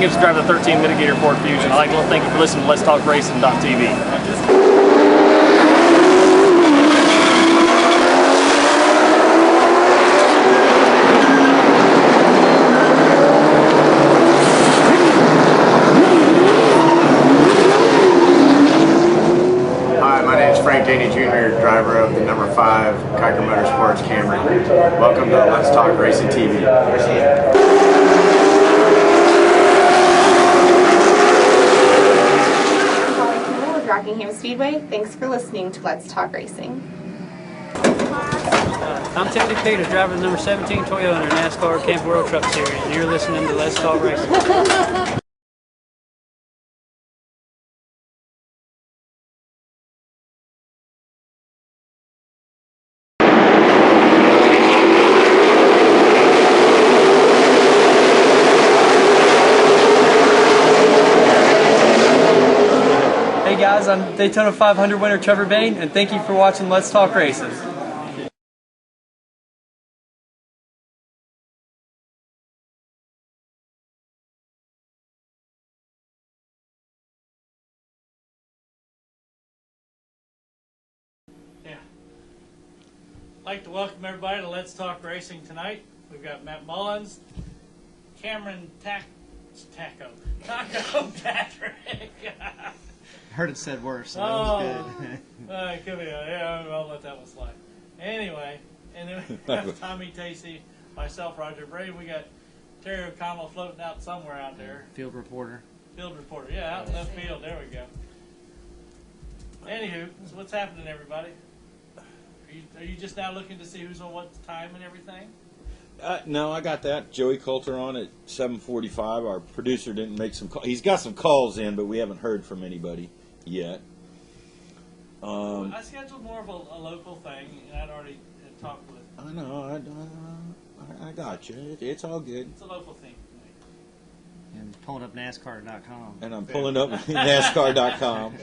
Sean Gibbs, driver of the 13 Mitigator Ford Fusion. I'd like to thank you for listening to Let's Talk Racing.tv. Driver of the number 5 Kiker Motorsports Camry. Welcome to Let's Talk Racing TV. With Rockingham Speedway. Thanks for listening to Let's Talk Racing. I'm Teddy Peters, driver of the number 17 Toyota NASCAR Camp World Truck Series, and you're listening to Let's Talk Racing. Hey guys, I'm Daytona 500 winner Trevor Bain, and thank you for watching Let's Talk Racing. Yeah. I'd like to welcome everybody to Let's Talk Racing tonight. We've got Matt Mullins, Cameron Taco Patrick. I heard it said worse, so that was good. It could be. Yeah, I'll let that one slide. Anyway, and then we have Tommy, Tacy, myself, Roger Brehm. We got Terri O'Connell floating out somewhere out there. Field reporter. Field reporter, yeah, out in left field. There we go. Anywho, so what's happening, everybody? Are you just now looking to see who's on what time and everything? No, I got that. Joey Coulter on at 7:45. Our producer didn't make some calls. He's got some calls in, but we haven't heard from anybody yet. I scheduled more of a local thing, and I'd already talked with. I know. I got you. It's all good. It's a local thing. And pulling up NASCAR.com. And I'm pulling up NASCAR.com.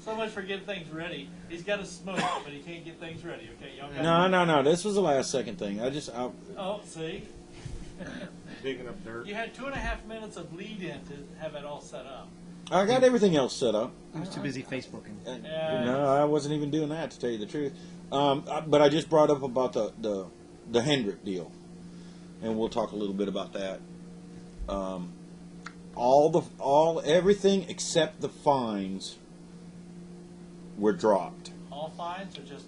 So much for getting things ready. He's got to smoke, but he can't get things ready. Okay, y'all got No. This was the last second thing. Oh, see. Digging up dirt. You had 2.5 minutes of lead in to have it all set up. I got everything else set up. I was too busy Facebooking. No, I wasn't even doing that, to tell you the truth. But I just brought up about the Hendrick deal, and we'll talk a little bit about that. Everything except the fines were dropped. All fines or just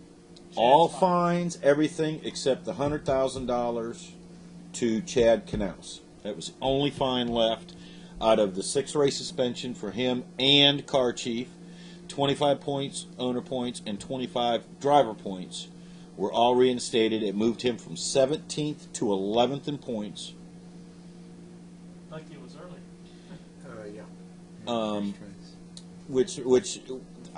All fines, everything except the $100,000 to Chad Knaus. That was the only fine left out of the 6-race suspension for him and car chief. 25 points, owner points, and 25 driver points were all reinstated. It moved him from 17th to 11th in points. Lucky it was early. Yeah. Which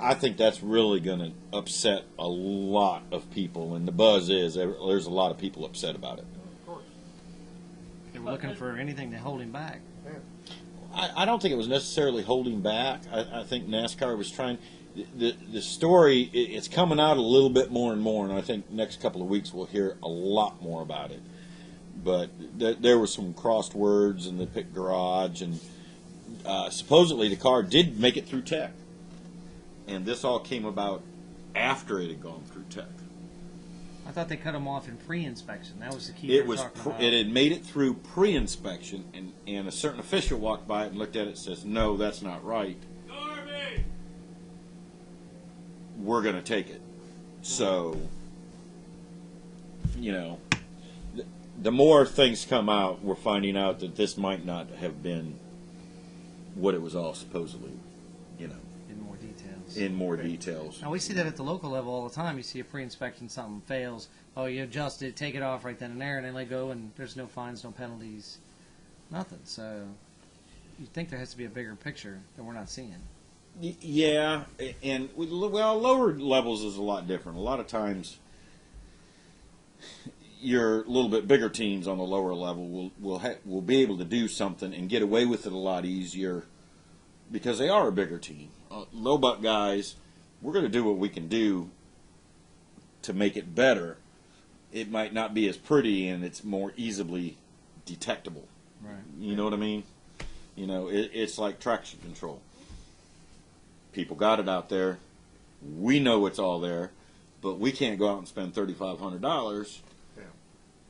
I think that's really going to upset a lot of people, and the buzz is there's a lot of people upset about it. Of course. They were looking for anything to hold him back. I don't think it was necessarily holding back. I think NASCAR was trying. The story, it's coming out a little bit more and more, and I think next couple of weeks we'll hear a lot more about it. But there were some crossed words in the pit garage, and supposedly the car did make it through tech. And this all came about after it had gone through tech. I thought they cut him off in pre-inspection. That was the key. It had made it through pre-inspection, and a certain official walked by it and looked at it and says, "No, that's not right. Darby! We're going to take it." So, the more things come out, we're finding out that this might not have been what it was all supposedly, in more details. Now, we see that at the local level all the time. You see a pre-inspection, something fails. Oh, you adjust it, take it off right then and there, and then let go, and there's no fines, no penalties, nothing. So you'd think there has to be a bigger picture that we're not seeing. Yeah, and lower levels is a lot different. A lot of times, your little bit bigger teams on the lower level will be able to do something and get away with it a lot easier because they are a bigger team. Low buck guys, we're going to do what we can do to make it better. It might not be as pretty, and it's more easily detectable. Right. You know what I mean? You know, it's like traction control. People got it out there. We know it's all there, but we can't go out and spend $3,500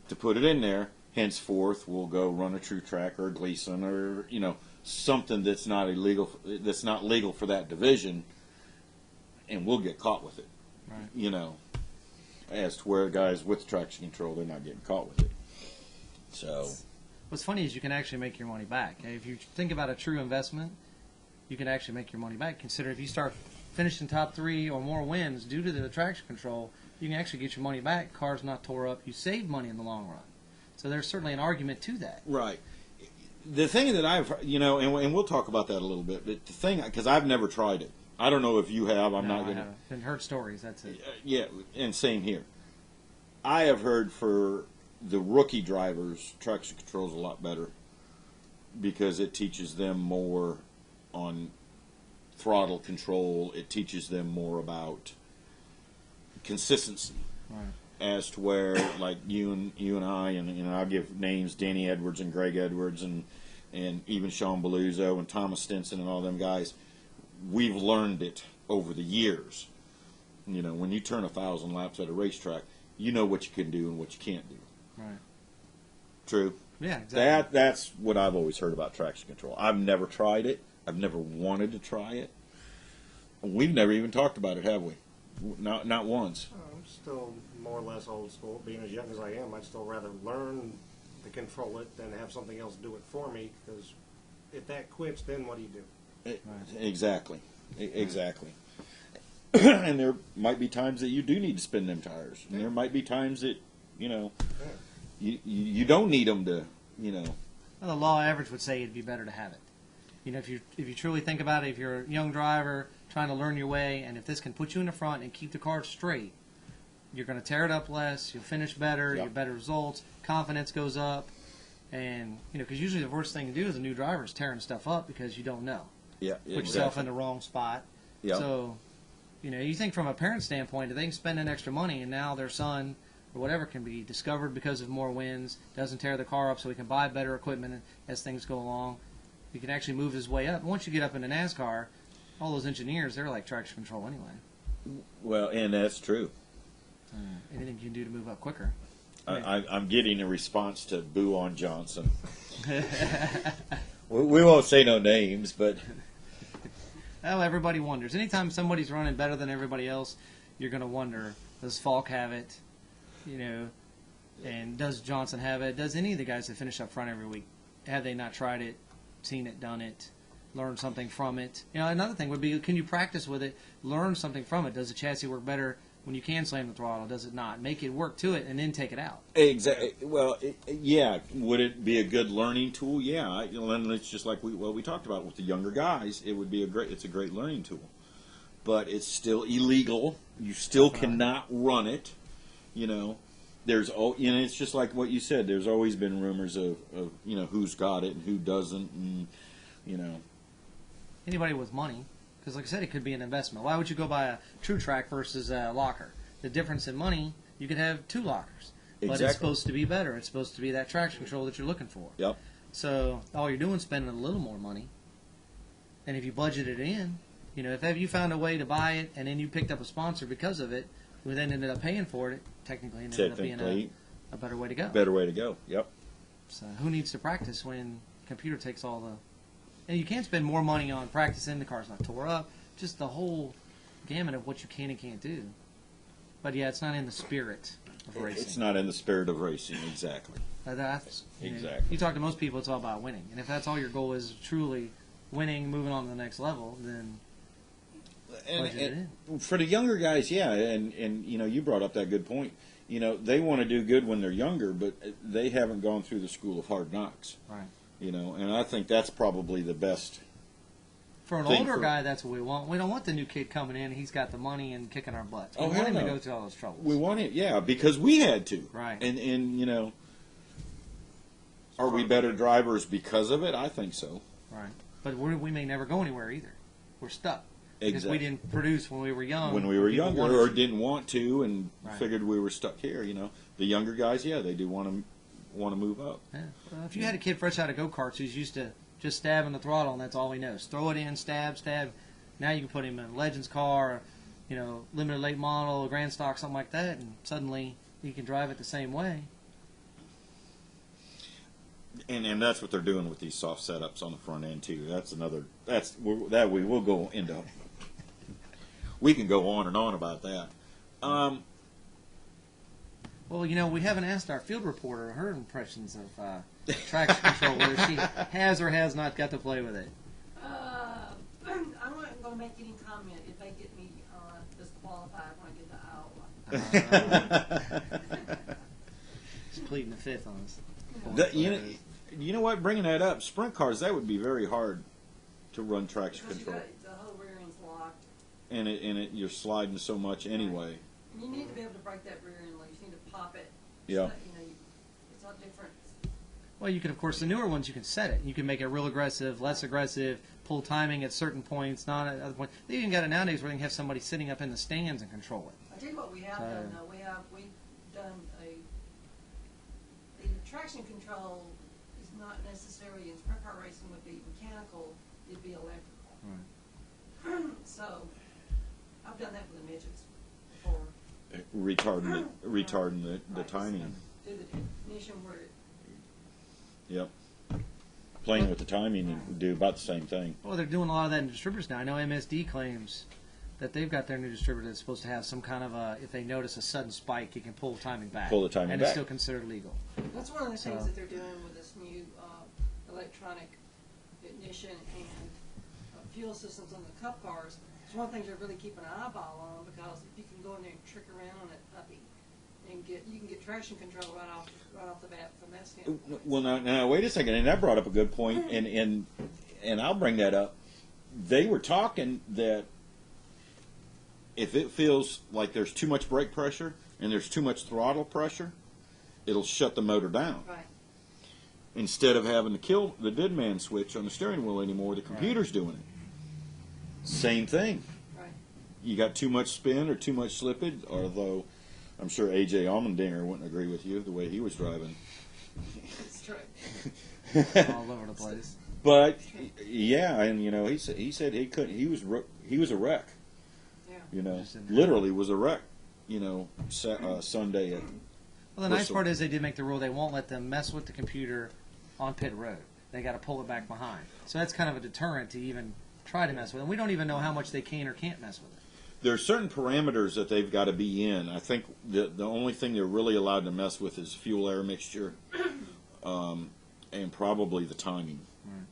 to put it in there. Henceforth, we'll go run a True Track or a Gleason or, you know, something that's not illegal, that's not legal for that division, and we'll get caught with it. Right. You know, as to where guys with traction control, they're not getting caught with it. So, What's funny is you can actually make your money back. If you think about a true investment, you can actually make your money back. Consider if you start finishing top 3 or more wins due to the traction control, you can actually get your money back. Car's not tore up. You save money in the long run. So there's certainly an argument to that. right. The thing that I've, you know, and we'll talk about that a little bit, but the thing, because I've never tried it. I don't know if you have. I'm not going to. Been heard stories. That's it. Yeah, and same here. I have heard for the rookie drivers, traction control is a lot better because it teaches them more on throttle control. It teaches them more about consistency. Right. As to where, like you and I, and you know, I'll give names: Danny Edwards and Greg Edwards, and even Sean Beluzzo and Thomas Stinson and all them guys. We've learned it over the years. You know, when you turn 1,000 laps at a racetrack, you know what you can do and what you can't do. Right. True. Yeah, exactly. That's what I've always heard about traction control. I've never tried it. I've never wanted to try it. We've never even talked about it, have we? Not once. I'm still more or less old school. Being as young as I am, I'd still rather learn to control it than have something else do it for me, because if that quits, then what do you do? Exactly. Exactly. And there might be times that you do need to spin them tires. And there might be times that, you know, you don't need them to, you know. Well, the law average would say it'd be better to have it. You know, if you truly think about it, if you're a young driver trying to learn your way, and if this can put you in the front and keep the car straight, you're going to tear it up less, you'll finish better, you get better results, confidence goes up, and, you know, because usually the worst thing to do as a new driver is tearing stuff up because you don't know. Yeah, Put yourself in the wrong spot. Yeah. So, you know, you think from a parent standpoint, if they can spend an extra money and now their son or whatever can be discovered because of more wins, doesn't tear the car up so he can buy better equipment as things go along, he can actually move his way up. Once you get up into NASCAR, all those engineers, they're like traction control anyway. Well, and that's true. Anything you can do to move up quicker. I'm getting a response to boo on Johnson. We won't say no names, but Oh, everybody wonders. Anytime somebody's running better than everybody else, you're going to wonder, does Falk have it? You know, and does Johnson have it? Does any of the guys that finish up front every week, have they not tried it, seen it, done it, learned something from it? You know, another thing would be, can you practice with it, learn something from it? Does the chassis work better when you can slam the throttle? Does it not? Make it work to it and then take it out. exactly. Well, yeah. Would it be a good learning tool? Yeah. And it's just like we talked about with the younger guys. It would be it's a great learning tool, but it's still illegal. You still cannot run it. You know, it's just like what you said. There's always been rumors of you know, who's got it and who doesn't, and you know, Anybody with money, because like I said, it could be an investment. Why would you go buy a True Track versus a locker? The difference in money, you could have 2 lockers, but Exactly. it's supposed to be better. It's supposed to be that traction control that you're looking for. Yep. So all you're doing is spending a little more money, and if you budget it in, you know, if you found a way to buy it and then you picked up a sponsor because of it, who then ended up paying for it, technically it ended up being a better way to go. Better way to go. Yep. So who needs to practice when the computer takes all the... And you can't spend more money on practicing, the car's not tore up, just the whole gamut of what you can and can't do. But yeah, it's not in the spirit of racing. It's not in the spirit of racing, exactly. That's, you know, Exactly. you talk to most people, it's all about winning. And if that's all your goal is, truly winning, moving on to the next level, then budget it in. For the younger guys, yeah, and you know, you brought up that good point. You know, they want to do good when they're younger, but they haven't gone through the school of hard knocks. Right. You know, and I think that's probably the best. For an older guy, that's what we want. We don't want the new kid coming in, he's got the money and kicking our butts. We want him to go through all those troubles. We want it, yeah, because we had to. Right. And you know, are we better drivers because of it? I think so. Right. But we may never go anywhere either. We're stuck. Because Exactly. we didn't produce when we were young. When we were People younger, wanted or to. didn't want to, and Right. figured we were stuck here. You know, the younger guys, yeah, they do want to move up. Yeah. Well, if you had a kid fresh out of go-karts who's used to just stabbing the throttle, and that's all he knows. Throw it in, stab, stab. Now you can put him in a Legends car, limited late model, a Grand Stock, something like that, and suddenly he can drive it the same way. And that's what they're doing with these soft setups on the front end too. That we will go into. We can go on and on about that. Well, we haven't asked our field reporter her impressions of traction control, whether she has or has not got to play with it. I'm not going to make any comment if they get me disqualified when I get to Iowa. She's pleading the fifth on us. You know what? Bringing that up, sprint cars, that would be very hard to run traction Because control. the whole rear end's locked. And you're sliding so much anyway. And you need to be able to break that rear end loose. You need to pop it. Yeah. So, it's not different. Well, you can, of course, the newer ones, you can set it. You can make it real aggressive, less aggressive, pull timing at certain points, not at other points. They even got it nowadays where they can have somebody sitting up in the stands and control it. I tell you what we have done, though. We've done the traction control is not necessarily in sprint car racing would be mechanical, it'd be electrical. Right. So, I've done that with the midgets before. Retarding the timing. Do the ignition where it, Yep. Playing with the timing and do about the same thing. Well, they're doing a lot of that in distributors now. I know MSD claims that they've got their new distributor that's supposed to have some kind of if they notice a sudden spike, it can pull timing back. Pull the timing and back. it's still considered legal. that's one of the things that they're doing with this new electronic ignition and fuel systems on the Cup cars. It's one of the things they're really keeping an eyeball on, because if you can go in there and trick around on that puppy and you can get traction control right off the bat from that standpoint. Well, now wait a second, and that brought up a good point, and I'll bring that up. They were talking that if it feels like there's too much brake pressure and there's too much throttle pressure, it'll shut the motor down. Right. Instead of having to kill the dead man switch on the steering wheel anymore, the computer's doing it. Same thing. Right. You got too much spin or too much slippage, although I'm sure A.J. Allmendinger wouldn't agree with you the way he was driving. It's true. All over the place. But yeah, and he said he couldn't. He was a wreck. Yeah. Literally was a wreck. Sunday at. Well, the nice part is they did make the rule they won't let them mess with the computer on pit road. They got to pull it back behind. So that's kind of a deterrent to even try to mess with it. And we don't even know how much they can or can't mess with it. There are certain parameters that they've got to be in. I think the only thing they're really allowed to mess with is fuel-air mixture, and probably the timing.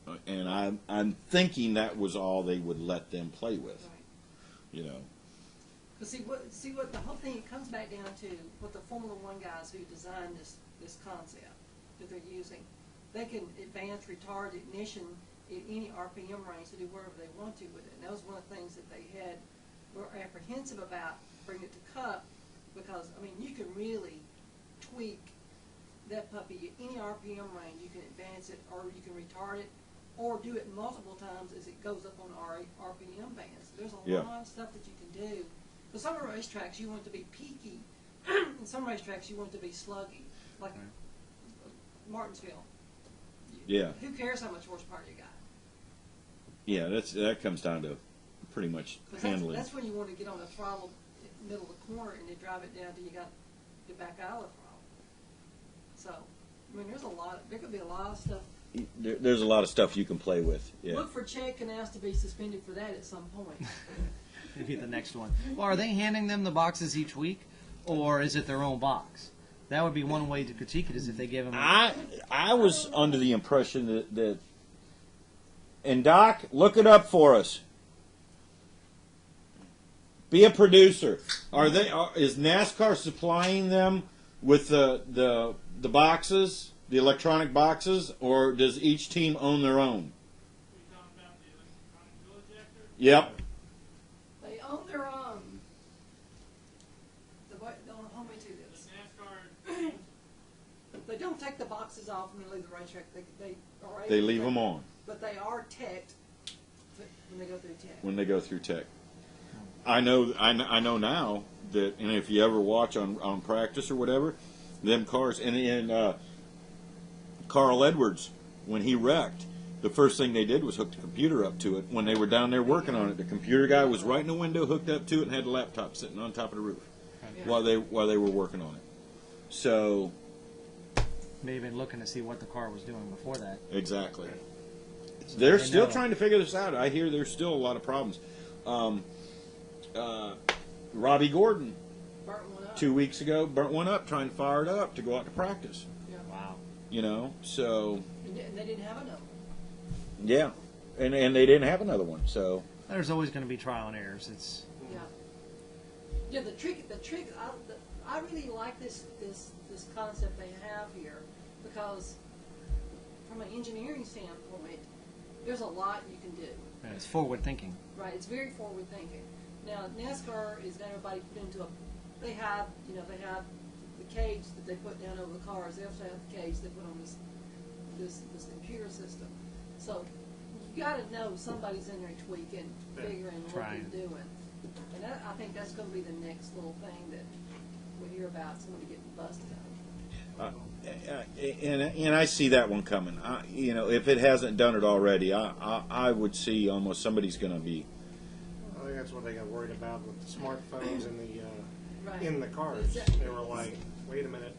Right. And I'm thinking that was all they would let them play with. Right. But see what the whole thing, it comes back down to what the Formula One guys who designed this concept that they're using. They can advance retard ignition at any RPM range to do whatever they want to with it. And that was one of the things that they were apprehensive about bringing it to Cup, because you can really tweak that puppy at any RPM range. You can advance it, or you can retard it, or do it multiple times as it goes up on RPM bands. There's a lot of stuff that you can do. For some racetracks, you want it to be peaky. In some racetracks, you want it to be sluggy, like Martinsville. Yeah. Who cares how much horsepower you got? Yeah, that comes down to pretty much handling. That's when you want to get on the throttle in the middle of the corner and then drive it down till you got the back out of the throttle. So, there could be a lot of stuff. There's a lot of stuff you can play with. Yeah. Look for Chad Canals to be suspended for that at some point. Maybe the next one. Well, are they handing them the boxes each week, or is it their own box? That would be one way to critique it, is if they give them. I was under the impression that. And Doc, look it up for us. Be a producer. Is NASCAR supplying them with the boxes, the electronic boxes, or does each team own their own? You talking about the electronic fuel injector? Yep. They own their own. They'll hold me to this. NASCAR. They don't take the boxes off when they leave the racetrack. They leave them on But they are teched when they go through tech. when they go through tech. I know now that, and if you ever watch on practice or whatever, them cars, and Carl Edwards, when he wrecked, the first thing they did was hook the computer up to it. When they were down there working on it, the computer guy was right in the window, hooked up to it, and had the laptop sitting on top of the roof while they were working on it. So Maybe been looking to see what the car was doing before that. exactly. So They're they still know. trying to figure this out. I hear there's still a lot of problems. Robbie Gordon, Burnt one up. 2 weeks ago, burnt one up trying to fire it up to go out to practice. Yeah. Wow. You know, so And they didn't have enough. yeah, and they didn't have another one. So There's always going to be trial and errors. It's Yeah. Yeah, the trick. I really like this concept they have here, because from an engineering standpoint, there's a lot you can do. it's forward thinking. Right, it's very forward thinking. Now, NASCAR is got everybody put into they have the cage that they put down over the cars. They also have the cage they put on this computer system. So you got to know somebody's in there tweaking, figuring what Trying. they're doing. And I think that's going to be the next little thing that we hear about, somebody getting busted on. and I see that one coming. You know, if it hasn't done it already, I would see almost somebody's going to be. I think that's what they got worried about with the smartphones and the Right. in the cars. Exactly. They were like, wait a minute.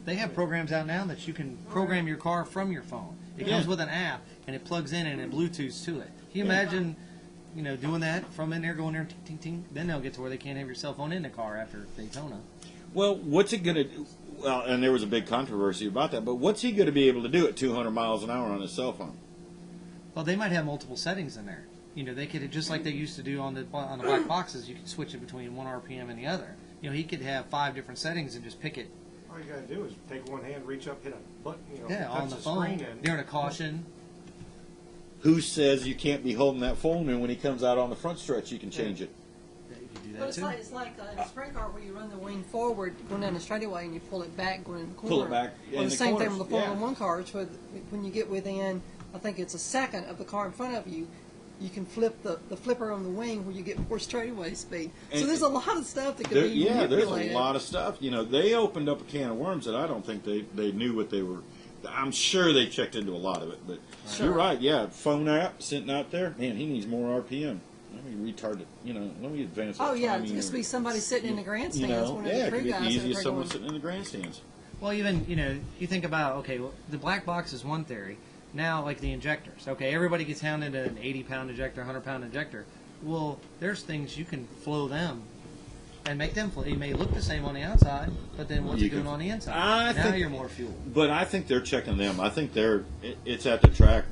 They have programs out now that you can program your car from your phone. It comes with an app, and it plugs in and it Bluetooths to it. Can you imagine, doing that from in there, going there, ting, ting, ting? Then they'll get to where they can't have your cell phone in the car after Daytona. Well, what's it going to do? Well, and there was a big controversy about that, but what's he going to be able to do at 200 miles an hour on his cell phone? Well, they might have multiple settings in there. They could, just like they used to do on the black boxes, you could switch it between one RPM and the other. He could have 5 different settings and just pick it. All you gotta do is take one hand, reach up, hit a button, Yeah, touch on the screen, phone and during a caution. Who says you can't be holding that phone, and when he comes out on the front stretch, you can change it? Yeah, you could do But that it's too. like in a sprint car where you run the wing forward going down the straightaway and you pull it back going in the corner. Pull it back Well, in the the same thing corners, with the Formula yeah. One cars. When you get within, I think it's a second of the car in front of you, you can flip the flipper on the wing where you get more straightaway speed. So And- there's a lot of stuff that can There, be yeah, there's manipulated. a lot of stuff. They opened up a can of worms that I don't think they knew what they were. I'm sure they checked into a lot of it, but you're right. Yeah, phone app sitting out there. Man, he needs more RPM. Let me retard it. Let me advance it. Oh yeah, it used to be somebody sitting in the grandstands. One of yeah, the it crew could be guys easy that as are someone going, sitting in the grandstands. Well, even, you think about, well, the black box is one theory. Now, like the injectors. Okay, everybody gets hounded an 80-pound injector, 100-pound injector. Well, there's things you can flow them and make them flow. It may look the same on the outside, but then what's You it doing can- on the inside? I Now think- you're more fuel. But I think they're checking them. I think it's at the track,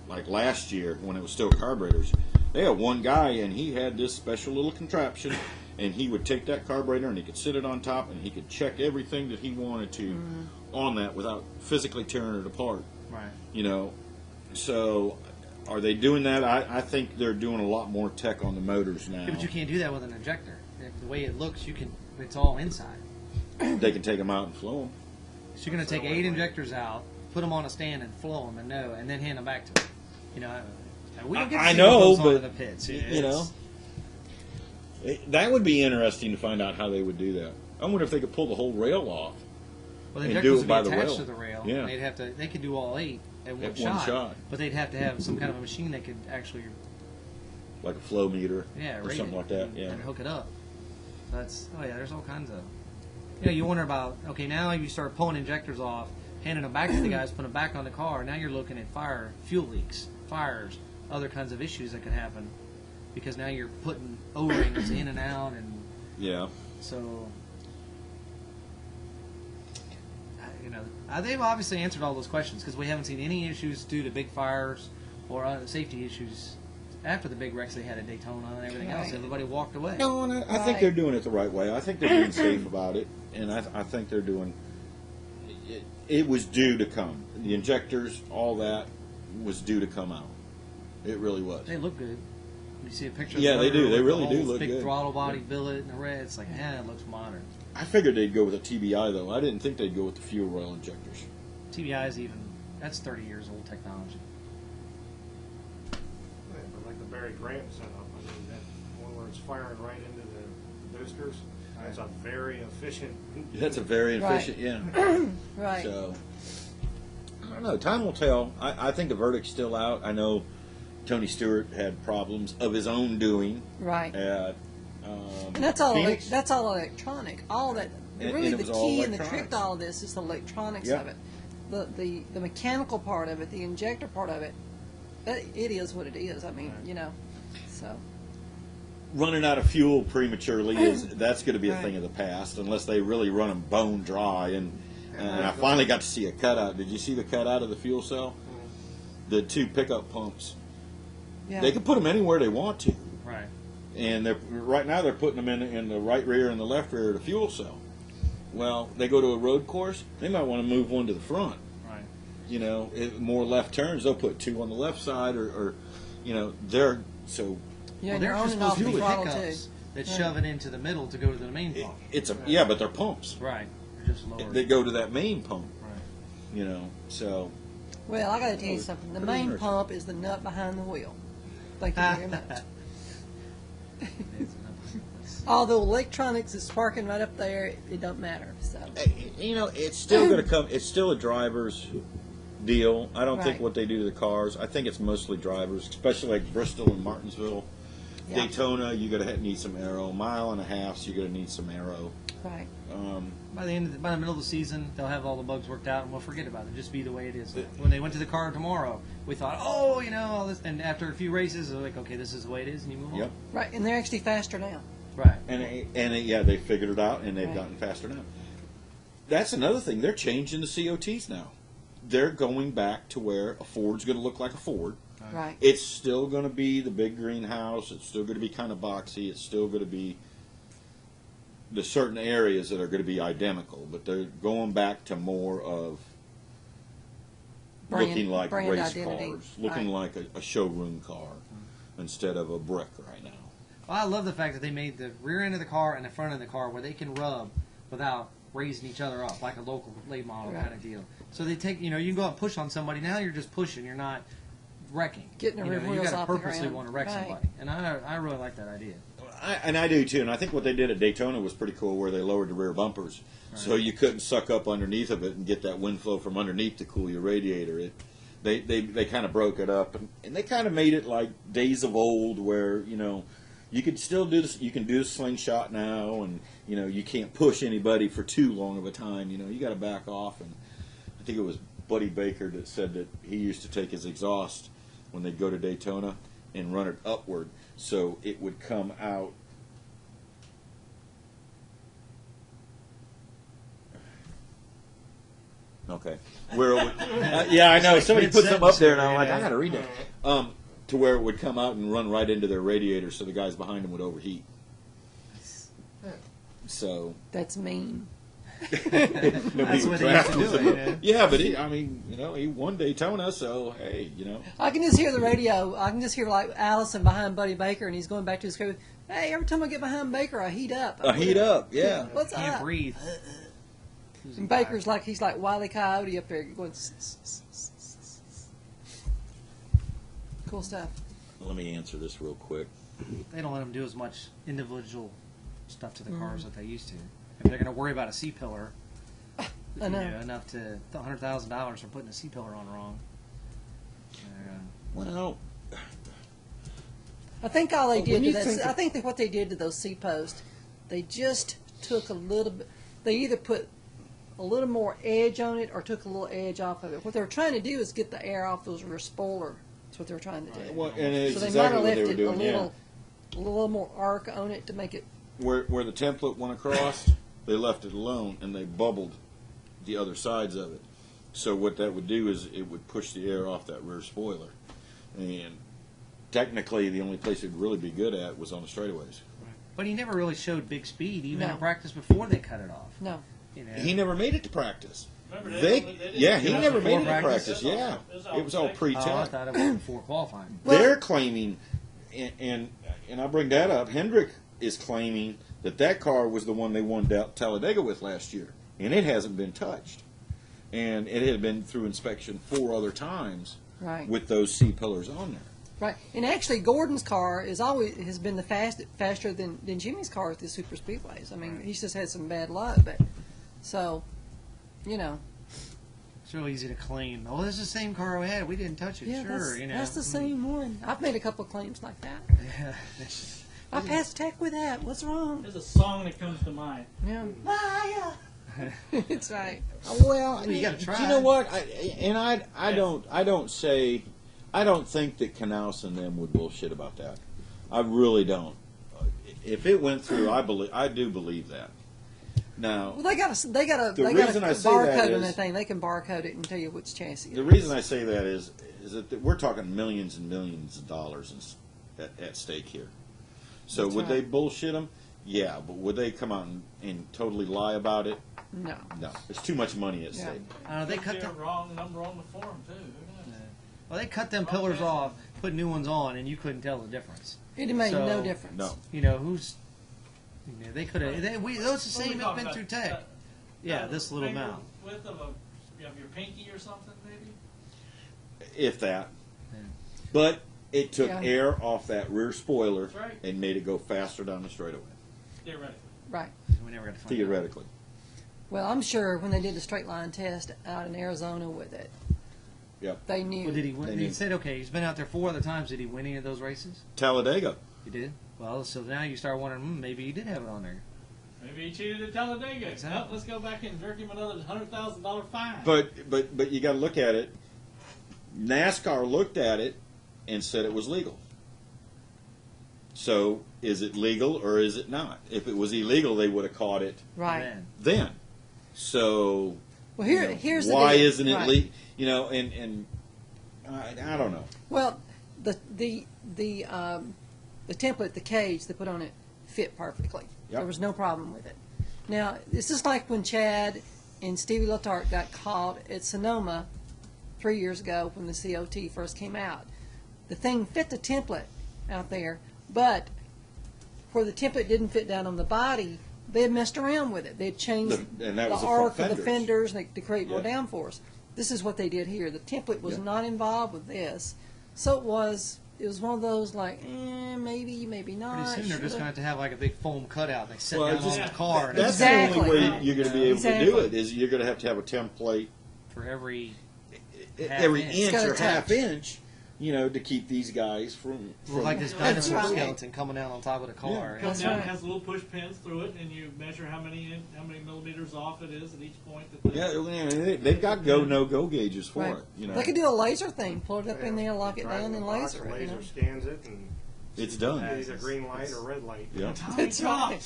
like last year when it was still carburetors. They had one guy, and he had this special little contraption, and he would take that carburetor and he could sit it on top, and he could check everything that he wanted to on that without physically tearing it apart. Right. So are they doing that? I think they're doing a lot more tech on the motors now. Yeah, but you can't do that with an injector. The way it looks, it's all inside. They can take them out and flow them. So you're going to take 8 injectors out, put them on a stand and flow them and then hand them back to them. We don't get to I see know, what goes on but in the pits. That would be interesting to find out how they would do that. I wonder if they could pull the whole rail off. Well, the and injectors do it would be by the attached rail. to the rail. Yeah. They could do all 8 at one At one shot. But they'd have to have some kind of a machine that could actually Like a flow meter or rate something it like that. and, Yeah. and hook it up. There's all kinds of. You wonder about, now you start pulling injectors off, handing them back to the guys, putting them back on the car. Now you're looking at fuel leaks, fires, other kinds of issues that could happen because now you're putting O-rings in and out, and Yeah. so they've obviously answered all those questions because we haven't seen any issues due to big fires or safety issues after the big wrecks they had at Daytona and everything else. Everybody walked away. No, and I think they're doing it the right way. I think they're being safe about it, and I think they're doing. It was due to come. The injectors, all that, was due to come out. It really was. They look good. You see a picture. Yeah, of they the do. motor They with really the do whole look big good. throttle body billet and the red. It's like, it looks modern. I figured they'd go with a TBI though. I didn't think they'd go with the fuel rail injectors. TBI is that's 30 years old technology. Yeah, but like the Barry Graham setup, that one where it's firing right into the boosters, that's a very efficient. That's a very Right. efficient, yeah. right. So, don't know. Time will tell. I think the verdict's still out. I know Tony Stewart had problems of his own doing. Right. At And that's all. Phoenix. That's all electronic. All that. And Really, it the was all key and the trick electronics. to all of this is the electronics Yeah. of it. The mechanical part of it, the injector part of it. It is what it is. I mean, so. Running out of fuel prematurely that's going to be a Right. thing of the past unless they really run them bone dry. And I finally got to see a cutout. Did you see the cutout of the fuel cell? The two pickup pumps. Yeah. They can put them anywhere they want to. Right. And right now they're putting them in the right rear and the left rear of the fuel cell. Well, they go to a road course, they might want to move one to the front. Right. More left turns, they'll put two on the left side, or they're so. Yeah, Well, and they're you're on just and off supposed to the be throttle too. pickups that shove it into the middle to go to the main pump. But they're pumps. Right. They're just lower. They go to that main pump. Right. So. Well, I got to tell you something. The main interesting. pump is the nut behind the wheel. Thank you very much. Although electronics is sparking right up there, it don't matter. So. It's still going to come. It's still a driver's deal. I don't think Right. what they do to the cars. I think it's mostly drivers, especially like Bristol and Martinsville. Yeah. Daytona, you're going to need some aero. Mile and a half, so you're going to need some aero. Right. By the middle of the season, they'll have all the bugs worked out, and we'll forget about it. Just be the way it is. When they went to the car tomorrow, we thought, all this. And after a few races, they're like, okay, this is the way it is, and you move Yep. on. Right, and they're actually faster now. Right. And they figured it out, and they've Right. gotten faster now. That's another thing. They're changing the COTs now. They're going back to where a Ford's going to look like a Ford. Right. It's still going to be the big greenhouse. It's still going to be kind of boxy. It's still going to be the certain areas that are going to be identical, but they're going back to more of looking like brand race identity. cars, looking like a showroom car instead of a brick right now. Well, I love the fact that they made the rear end of the car and the front end of the car where they can rub without raising each other up, like a local late model Right. kind of deal. So they take, you can go out and push on somebody. Now you're just pushing. You're not wrecking. Getting the rear You wheels got to off the purposely ground. want to wreck Right. somebody. And I really like that idea. I do too, and I think what they did at Daytona was pretty cool, where they lowered the rear bumpers, so you couldn't suck up underneath of it and get that wind flow from underneath to cool your radiator. They kind of broke it up, and they kind of made it like days of old, where you could still do this. You can do a slingshot now, and you can't push anybody for too long of a time. You got to back off. And I think it was Buddy Baker that said that he used to take his exhaust when they'd go to Daytona and run it upward, so it would come out. Okay, where it would, yeah, I know somebody put something up there, and I'm like, I got to read that. To where it would come out and run right into their radiator, so the guys behind them would overheat. So That's mean. nobody That's would what they draft used to him. do, Yeah, but he won Daytona, so hey, I can just hear the radio. I can just hear like Allison behind Buddy Baker, and he's going back to his car. Hey, every time I get behind Baker, I heat up. yeah. What's Can't up? breathe. And Baker's like he's like Wile E. Coyote up there going. Cool stuff. Let me answer this real quick. They don't let them do as much individual stuff to the cars that they used to. If they're going to worry about a C-pillar, I know. enough to $100,000 for putting a C-pillar on wrong. Well, I think all they Well, did when to you that, think I of- think that what they did to those C posts, they just took a little bit. They either put a little more edge on it or took a little edge off of it. What they were trying to do is get the air off those rear spoiler. That's what they were trying to do. well, and it's So they exactly might what have they left were it doing. a little more arc on it to make it. Where the template went across, they left it alone, and they bubbled the other sides of it. So what that would do is it would push the air off that rear spoiler. And technically, the only place it would really be good at was on the straightaways. But he never really showed big speed, even No. in practice before they cut it off. No. He never made it to practice. Remember, He didn't never made it to before practice. practice? Yeah, it was all Oh, I pre-tech. thought it was before qualifying. They're claiming, and I bring that up. Hendrick is claiming that car was the one they won Talladega with last year, and it hasn't been touched, and it had been through inspection 4 other times Right. with those C pillars on there. Right. And actually, Gordon's car has been the faster than Jimmy's car at the super speedways. I mean, he's just had some bad luck, but so, It's real easy to claim. Oh, this is the same car we had. We didn't touch it. Yeah, Sure, you know. that's the same one. I've made a couple of claims like that. Yeah. I passed tech with that. What's wrong? There's a song that comes to mind. Yeah. It's right. Well, you gotta try. You know what? I don't think that Knaus and them would bullshit about that. I really don't. If it went through, I do believe that. Now, Well, they got a reason I say that barcode on is- that thing. They can barcode it and tell you which chassis. the reason I say that is that we're talking millions and millions of dollars at stake here. So That's would right. they bullshit them? Yeah, but would they come out and totally lie about it? No. No, there's too much money at Yeah. stake. They Could cut be a them. wrong number on the form too. Who knows? Well, they cut them pillars off, put new ones on, and you couldn't tell the difference. It made So, no difference. No. You know who's? You know, they could have. Those the What are we same have talking been about? through tech. Yeah, this little finger amount. Width of your pinky or something maybe. If that. Yeah. But it took Yeah. air off that rear spoiler That's right. and made it go faster down the straightaway. Theoretically. Right. We never got to find Theoretically. Well, I'm sure when they did the straight line test out in Arizona with it, Yep. they out. knew. Well, did he win? They He knew. said, okay, he's been out there 4 other times. Did he win any of those races? Talladega. He did. Well, so now you start wondering, maybe he did have it on there. Maybe he cheated at Talladega. Exactly. Well, let's go back and jerk him another $100,000 fine. But you got to look at it. NASCAR looked at it and said it was legal. So is it legal or is it not? If it was illegal, they would have caught it Right. Man. then. So Well, you know, here's the why deal. isn't it Right. legal? You know, and I don't know. Well, the template, the cage they put on it, fit perfectly. Yep. There was no problem with it. Now, it's just like when Chad and Stevie Letarte got caught at Sonoma 3 years ago when the COT first came out. The thing fit the template out there, but where the template didn't fit down on the body, they had messed around with it. They had changed And that the was the arc front of the fenders. fenders to create more Yeah. downforce. This is what they did here. The template was Yeah. not involved with this, so it was one of those like, maybe, maybe not. Pretty soon they're just going to have like a big foam cutout. They set Well, down just- on the car. And That's Exactly. the only way you're going to be able to do Exactly. it is you're going to have a template for every every inch. inch It's gotta or half touch. inch, you know, to keep these guys from look like this That's dinosaur right. skeleton coming down on top of the car. Comes That's down, right. has little push pins through it, and you measure how many millimeters off it is at each point. That they've got go no go gauges for Right. it. You know, They could do a laser thing, pull it up in there, lock it Drive down, in and the box, laser it. You know? Laser scans it, and it's done. either green light or red light. Yeah. That's right.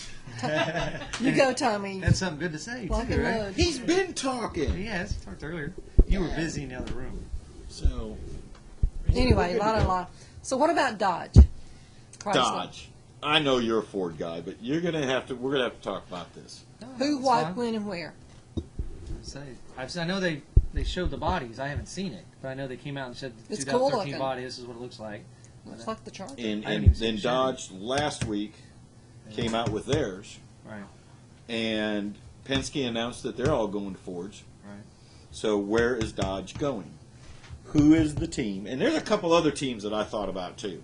You go, Tommy. That's something good to say Lock too, and right? load. He's been talking. Yes, talked earlier. You were busy in the other room. So Anyway, lot. So what about Dodge? Chrysler. Dodge. I know you're a Ford guy, but you're gonna have to. We're gonna have to talk about this. Who, That's what, fine. when, and where? I know they showed the bodies. I haven't seen it, but I know they came out and said the It's cool 2013 looking. body. This is what it looks like. Looks like the Charger. And I haven't even seen then the Dodge last week came out with theirs, Right, and Penske announced that they're all going to Fords. right. So where is Dodge going? Who is the team? And there's a couple other teams that I thought about too,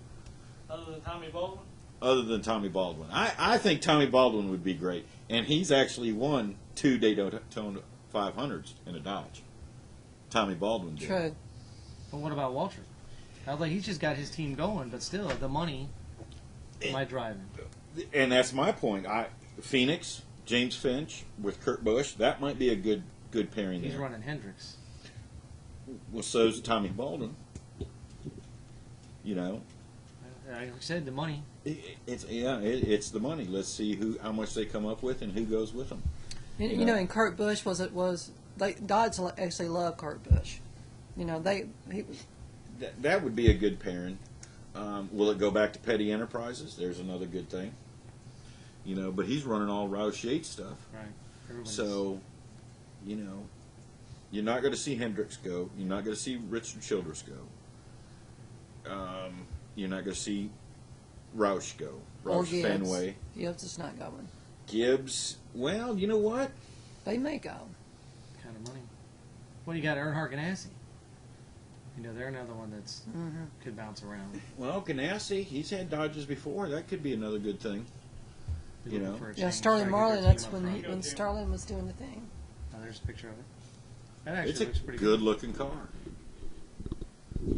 other than Tommy Baldwin. other than Tommy Baldwin. I think Tommy Baldwin would be great, and he's actually won 2 Daytona 500s in a Dodge. Tommy Baldwin did. True. But what about Waltrip? He's just got his team going, but still, the money might drive him. And that's my point. Phoenix, James Finch with Kurt Busch, that might be a good pairing He's there. running Hendricks. Well, so's Tommy Baldwin. You know, Like I said, the money. it's the money. Let's see how much they come up with and who goes with them. You know, and Kurt Busch Dodge actually loved Kurt Busch. You know, he was. That would be a good pairing. Will it go back to Petty Enterprises? There's another good thing. You know, but he's running all Roush Yates stuff. Right. Everybody's- So, you know, you're not going to see Hendricks go. You're not going to see Richard Childress go. You're not going to see Roush go. Or Roush Gibbs. Fenway. Gibbs is not going. Gibbs, well, you know what? They may go. kind of money. Well, you got Earnhardt Ganassi. You know, they're another one that's could bounce around. Well, Ganassi, he's had Dodges before. That could be another good thing. Be You looking know. for a Yeah, change, Starling try to get Marlin. their That's team up when front. Starling was doing the thing. Oh, there's a picture of it. That actually It's a looks pretty good-looking car.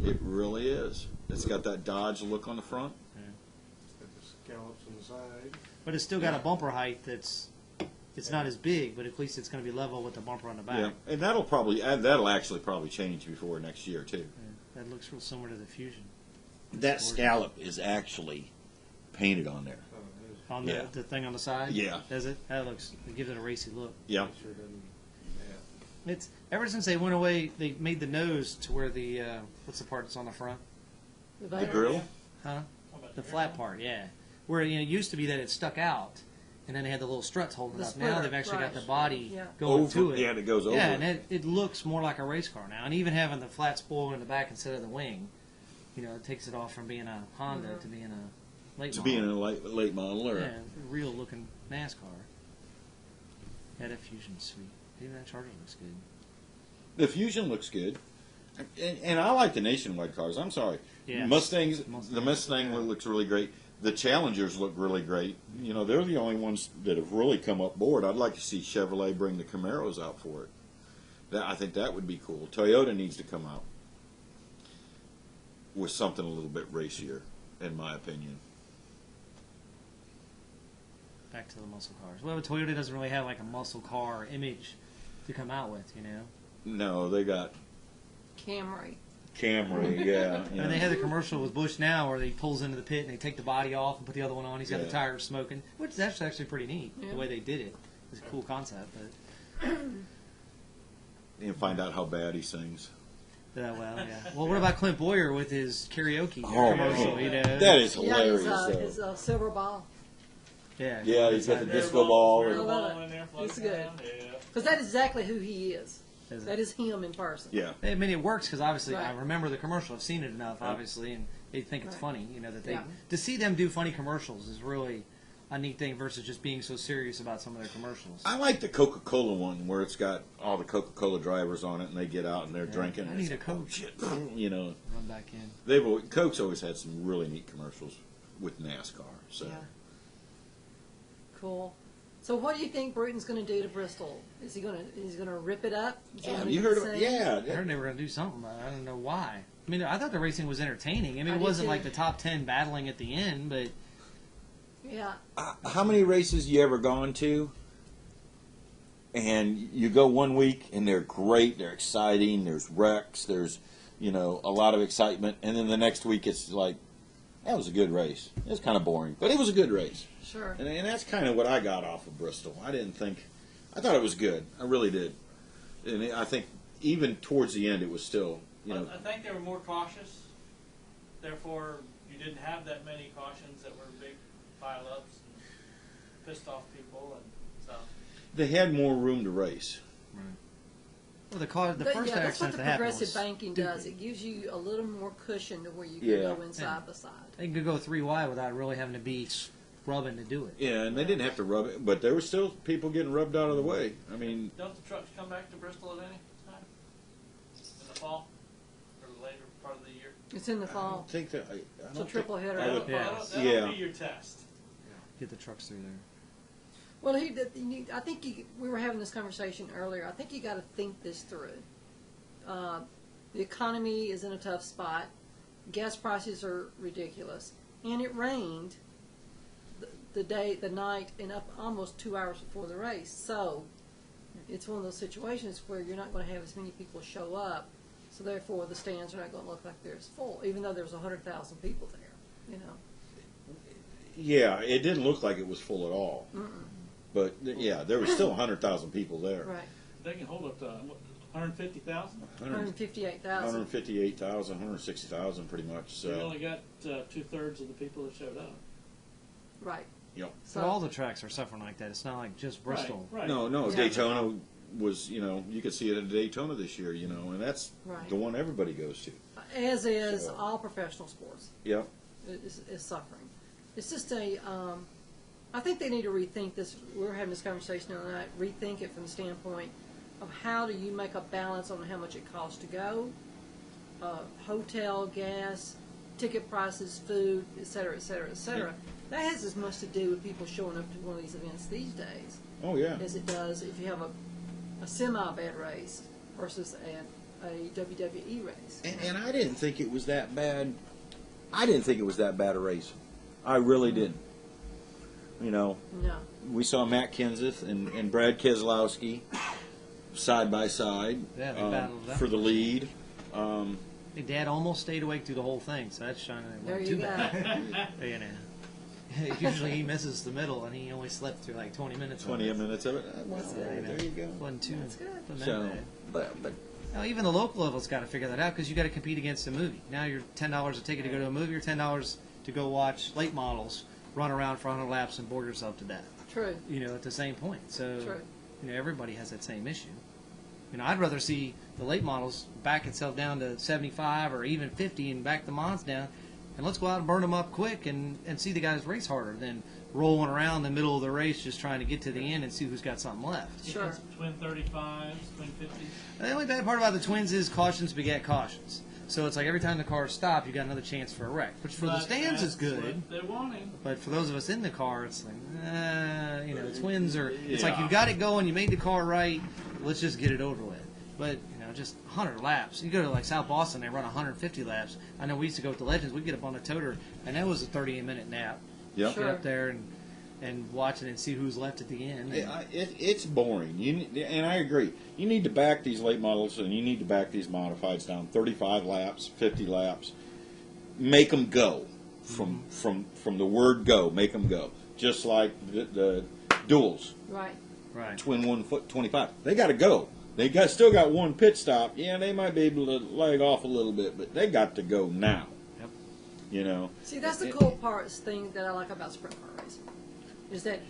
It really is. It's got that Dodge look on the front. It's got the scallops on the side. But it's still got a bumper height it's not as big, but at least it's going to be level with the bumper on the back. Yeah, and that'll actually probably change before next year too. Yeah, that looks real similar to the Fusion. That scallop is actually painted on there. Oh, it is. On Yeah. the thing on the side? Yeah. Does it? It gives it a racy look. Yeah. It sure doesn't. It's ever since they went away, they made the nose to where the what's the part that's on the front? The grill. Huh? The flat part, yeah. Where it used to be that it stuck out, and then they had the little struts holding it The up. Now splitter, they've actually got right. the body Yeah. going to it. Yeah, it goes over. Yeah, and it looks more like a race car now. And even having the flat spoiler in the back instead of the wing, it takes it off from being a Honda to being a late To model. being a late model or Yeah, real looking NASCAR. Yeah, that Fusion's sweet. Even that Charger looks good. the Fusion looks good, and I like the Nationwide cars. I'm sorry, Yeah. Mustangs. The Mustang looks really great. The Challengers look really great. They're the only ones that have really come up board. I'd like to see Chevrolet bring the Camaros out for it. I think that would be cool. Toyota needs to come out with something a little bit racier, in my opinion. Back to the muscle cars. Well, but Toyota doesn't really have like a muscle car image to come out with, No, they got Camry. Camry, yeah. And they had the commercial with Bush now where he pulls into the pit and they take the body off and put the other one on. He's got the Yeah. tires smoking, which is actually pretty neat, Yeah. the way they did it. It's a cool concept, but And find out how bad he sings. yeah. Well, what about Clint Boyer with his karaoke Oh, commercial, man. That is hilarious, Yeah, though. his silver ball. Yeah, He's got the Yeah. disco ball. I Ball love it. in there, It's floating good. around, yeah. Because that is exactly who he is. Is it? That is him in person. Yeah. I mean, it works because obviously I Right. remember the commercial. I've seen it enough, obviously, and they think it's Right. funny. That they Yeah. to see them do funny commercials is really a neat thing versus just being so serious about some of their commercials. I like the Coca-Cola one where it's got all the Coca-Cola drivers on it, and they get out and they're drinking. I and need it's a Coke. like, shit, Run back in. Coke's always had some really neat commercials with NASCAR. So Yeah. Cool. So what do you think Bruton's going to do to Bristol? Is he going to rip it up? Is he yeah, gonna have you do heard the of? same? Yeah, I heard they were going to do something, but I don't know why. I mean, I thought the racing was entertaining. I mean, I it did wasn't too. like the top 10 battling at the end, but Yeah. How many races you ever gone to? And you go one week and they're great, they're exciting, there's wrecks, there's a lot of excitement, and then the next week it's like, that was a good race. It was kind of boring, but it was a good race. Sure. And that's kind of what I got off of Bristol. I thought it was good. I really did. And I think even towards the end it was still, I think they were more cautious. Therefore, you didn't have that many cautions that were big pile-ups and pissed off people and stuff. they had more room to race. well, the first That's what accident the that happened progressive was banking stupid. does. It gives you a little more cushion to where you can Yeah. go in side by side. They could go 3 wide without really having to be rubbing to do it. Yeah, and they didn't have to rub it, but there were still people getting rubbed out of the way. I mean, Don't the trucks come back to Bristol at any time? In the fall? Or later part of the year? It's in the I fall. don't think that. I It's a don't triple think, header. That'll, Yeah. that'll Yeah. be your test. Get the trucks through there. Well, I think we were having this conversation earlier. I think you got to think this through. The economy is in a tough spot. Gas prices are ridiculous, and it rained the night, and up almost 2 hours before the race. So it's one of those situations where you're not going to have as many people show up. So therefore, the stands are not going to look like they're as full, even though there's 100,000 people there. Yeah, it didn't look like it was full at all. But yeah, there was still 100,000 people there. Right. They can hold up to, what, 150,000? 158,000. 158,000, 160,000 pretty much. So you So, only got 2/3 of the people that showed up. Right. yep. So all the tracks are suffering like that. It's not like just Bristol. Right. No, Yeah. Daytona was, you could see it at Daytona this year, and that's Right. the one everybody goes to. As is So- all professional sports. Yep. Is suffering. It's just I think they need to rethink this. We were having this conversation the other night. Rethink it from the standpoint of how do you make a balance on how much it costs to go, hotel, gas, ticket prices, food, et cetera, et cetera, et cetera. That has as much to do with people showing up to one of these events these days Oh, yeah. as it does if you have a semi-bad race. versus a WWE race. And I didn't think it was that bad. I didn't think it was that bad a race. I really didn't. You know, No. we saw Matt Kenseth and Brad Keselowski side by side Yeah, they battled that for the lead. Hey, Dad almost stayed awake through the whole thing, so that's shining. It There wasn't you too go. bad. You know. Usually he misses the middle, and he only slept through like 20 minutes. 20 minutes of it. Well, Yeah, there you go. Wasn't too. That's good. wasn't that So, bad. but Now, even the local level's got to figure that out because you got to compete against a movie. Now you're $10 a ticket to go to a movie, or $10 to go watch late models run around for 100 laps and bore yourself to death. True. You know, at the same point. So, True. you know, everybody has that same issue. You know, I'd rather see the late models back itself down to 75 or even 50 and back the mods down, and let's go out and burn them up quick and see the guys race harder than rolling around the middle of the race just trying to get to the end and see who's got something left. Sure. It's twin 35s, twin 50s. And the only bad part about the twins is cautions beget cautions. So it's like every time the cars stop, you got another chance for a wreck, which for the But stands is that's good. what they're wanting. But for those of us in the car, it's like, you know, twins are. It's like Yeah. you got it going, you made the car right. Let's just get it over with. But you know, just 100 laps. You go to like South Boston, they run 150 laps. I know we used to go with the Legends. We'd get up on a toter, and that was a 38-minute nap. Yep. Get up there and watch it and see who's left at the end. It's boring. And I agree. You need to back these late models, and you need to back these modifieds down 35 laps, 50 laps. Make them go from the word go. Make them go. Just like the duels, Right. Right. twin 1 foot 25. They got to go. They still got one pit stop. Yeah, they might be able to leg off a little bit, but they got to go now. Yep. You know. See, that's the cool thing that I like about sprint car racing, is that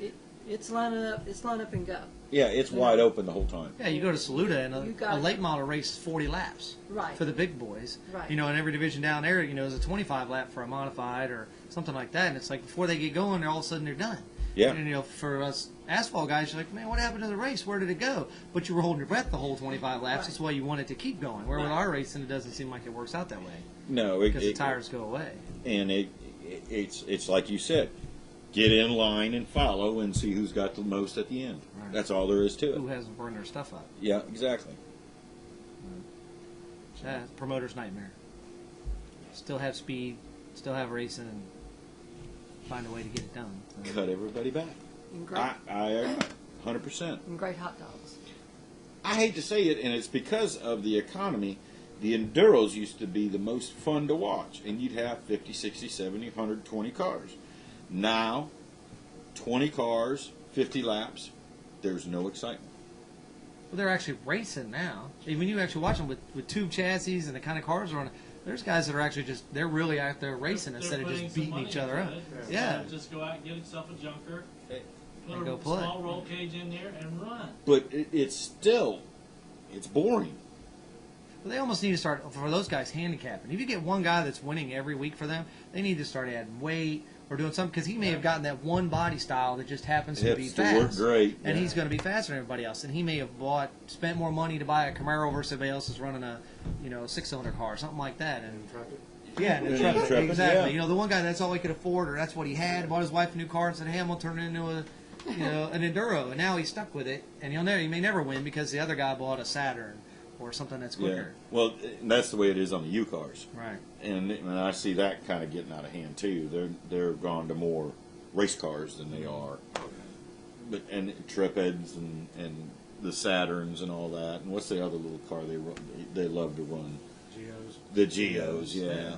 it's line up and go. Yeah, it's wide open the whole time. Yeah, you go to Saluda and You a got late model race is 40 laps Right. for the big boys. Right. You know, in every division down there, you know, is a 25 lap for a modified or something like that. And it's like before they get going, they're all of a sudden they're done. Yeah. And, you know, for us asphalt guys, you're like, man, what happened to the race? Where did it go? But you were holding your breath the whole 25 laps. Right. That's why you want it to keep going. Where with our racing, it doesn't seem like it works out that way No, because the tires go away. And it's like you said, get in line and follow and see who's got the most at the end. Right. That's all there is to Who it. hasn't burned their stuff up? Yeah, exactly. Promoter's nightmare. Still have speed, still have racing, and find a way to get it done. So. Cut everybody back. And great, I 100%. and great hot dogs. I hate to say it, and it's because of the economy. The Enduros used to be the most fun to watch, and you'd have 50, 60, 70, 120 cars. Now, 20 cars, 50 laps, there's no excitement. Well, they're actually racing now. I mean, when you actually watch them with tube chassis and the kind of cars they're on, there's guys that are actually they're really out there racing instead of putting just some beating money each other into up. it. Yeah. Just go out and get yourself a junker, put And a go play. small roll cage in there, and run. But it's boring. Well, they almost need to start, for those guys, handicapping. If you get one guy that's winning every week for them, they need to start adding weight or doing something, because he may have gotten that one body style that just happens to be It's to work fast. great. And yeah. he's going to be faster than everybody else. And he may have spent more money to buy a Camaro versus everybody else is running a, 6-cylinder car or something like that. And yeah, and Yeah, Intrepid, exactly. yeah. You know, the one guy that's all he could afford, or that's what he had, bought his wife a new car and said, "Hey, I'm gonna turn it into a, an Enduro." And now he's stuck with it, and he may never win because the other guy bought a Saturn or something that's Yeah. quicker. Well, that's the way it is on the U cars. Right. And I see that kind of getting out of hand too. They're gone to more race cars than they are, and Trepids and the Saturns and all that. And what's the other little car they love to run? Geos. The Geos, yeah.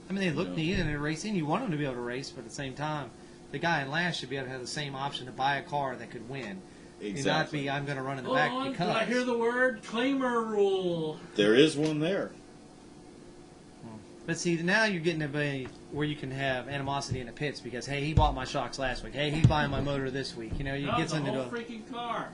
I mean, they look No. neat and they're racing. You want them to be able to race, but at the same time, the guy in last should be able to have the same option to buy a car that could win. And not Exactly. be, I'm going to run in the Hold back on, because. did I hear the word claimer rule? There is one there. But see, now you're getting to where you can have animosity in the pits because, hey, he bought my shocks last week. Hey, he's buying my motor this week. You know, you No, get the into whole a. freaking car.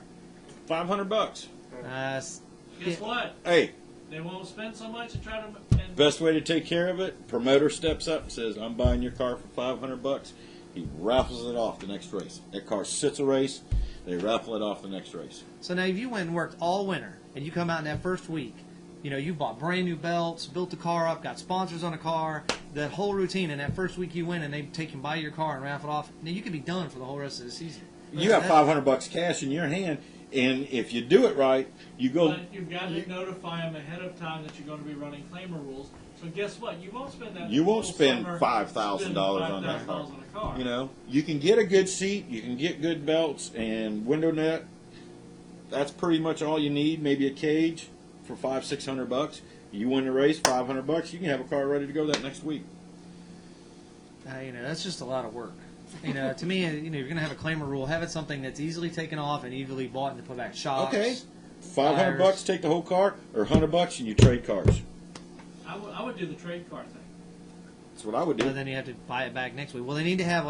$500. Guess Yeah. what? Hey, They won't spend so much and try to. And best way to take care of it: promoter steps up and says, "I'm buying your car for $500." He raffles it off the next race. That car sits a race. They raffle it off the next race. So now, if you went and worked all winter and you come out in that first week, you bought brand new belts, built the car up, got sponsors on the car, that whole routine, and that first week you win and they take and buy your car and raffle it off, now you could be done for the whole rest of the season. You got $500 cash in your hand, And if you do it right, you go. But you've got to notify them ahead of time that you're going to be running claimer rules. So guess what? You won't spend that. You won't whole spend summer $5,000 on that car. on a car. You know, you can get a good seat, you can get good belts and window net. That's pretty much all you need. Maybe a cage for $500-600. You win the race, $500. You can have a car ready to go that next week. You know, that's just a lot of work. You know, to me, you know, you're going to have a claimer rule. Have it something that's easily taken off and easily bought and put back. Shocks. Okay, $500, take the whole car, or $100 and you trade cars. I would do the trade car thing. That's what I would do. But then you have to buy it back next week. Well, they need to have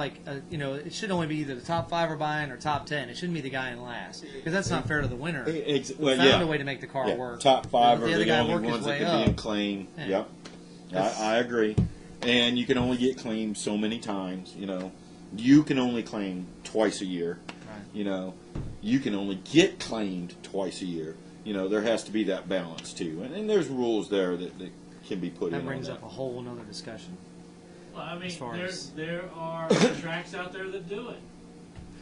you know, it should only be either the top 5 are buying or top 10. It shouldn't be the guy in last because that's not fair to the winner. Well, Found a way to make the car work. Top 5 are the other the guy only worked his ones that way could up. be in claim. Yeah. Yep, I agree. And you can only get claimed so many times. You know, you can only claim twice a year. Right. You know, you can only get claimed twice a year. You know, there has to be that balance too, and there's rules there that can be put in. That brings on up a whole other discussion. Well, I mean, As far as- there are tracks out there that do it.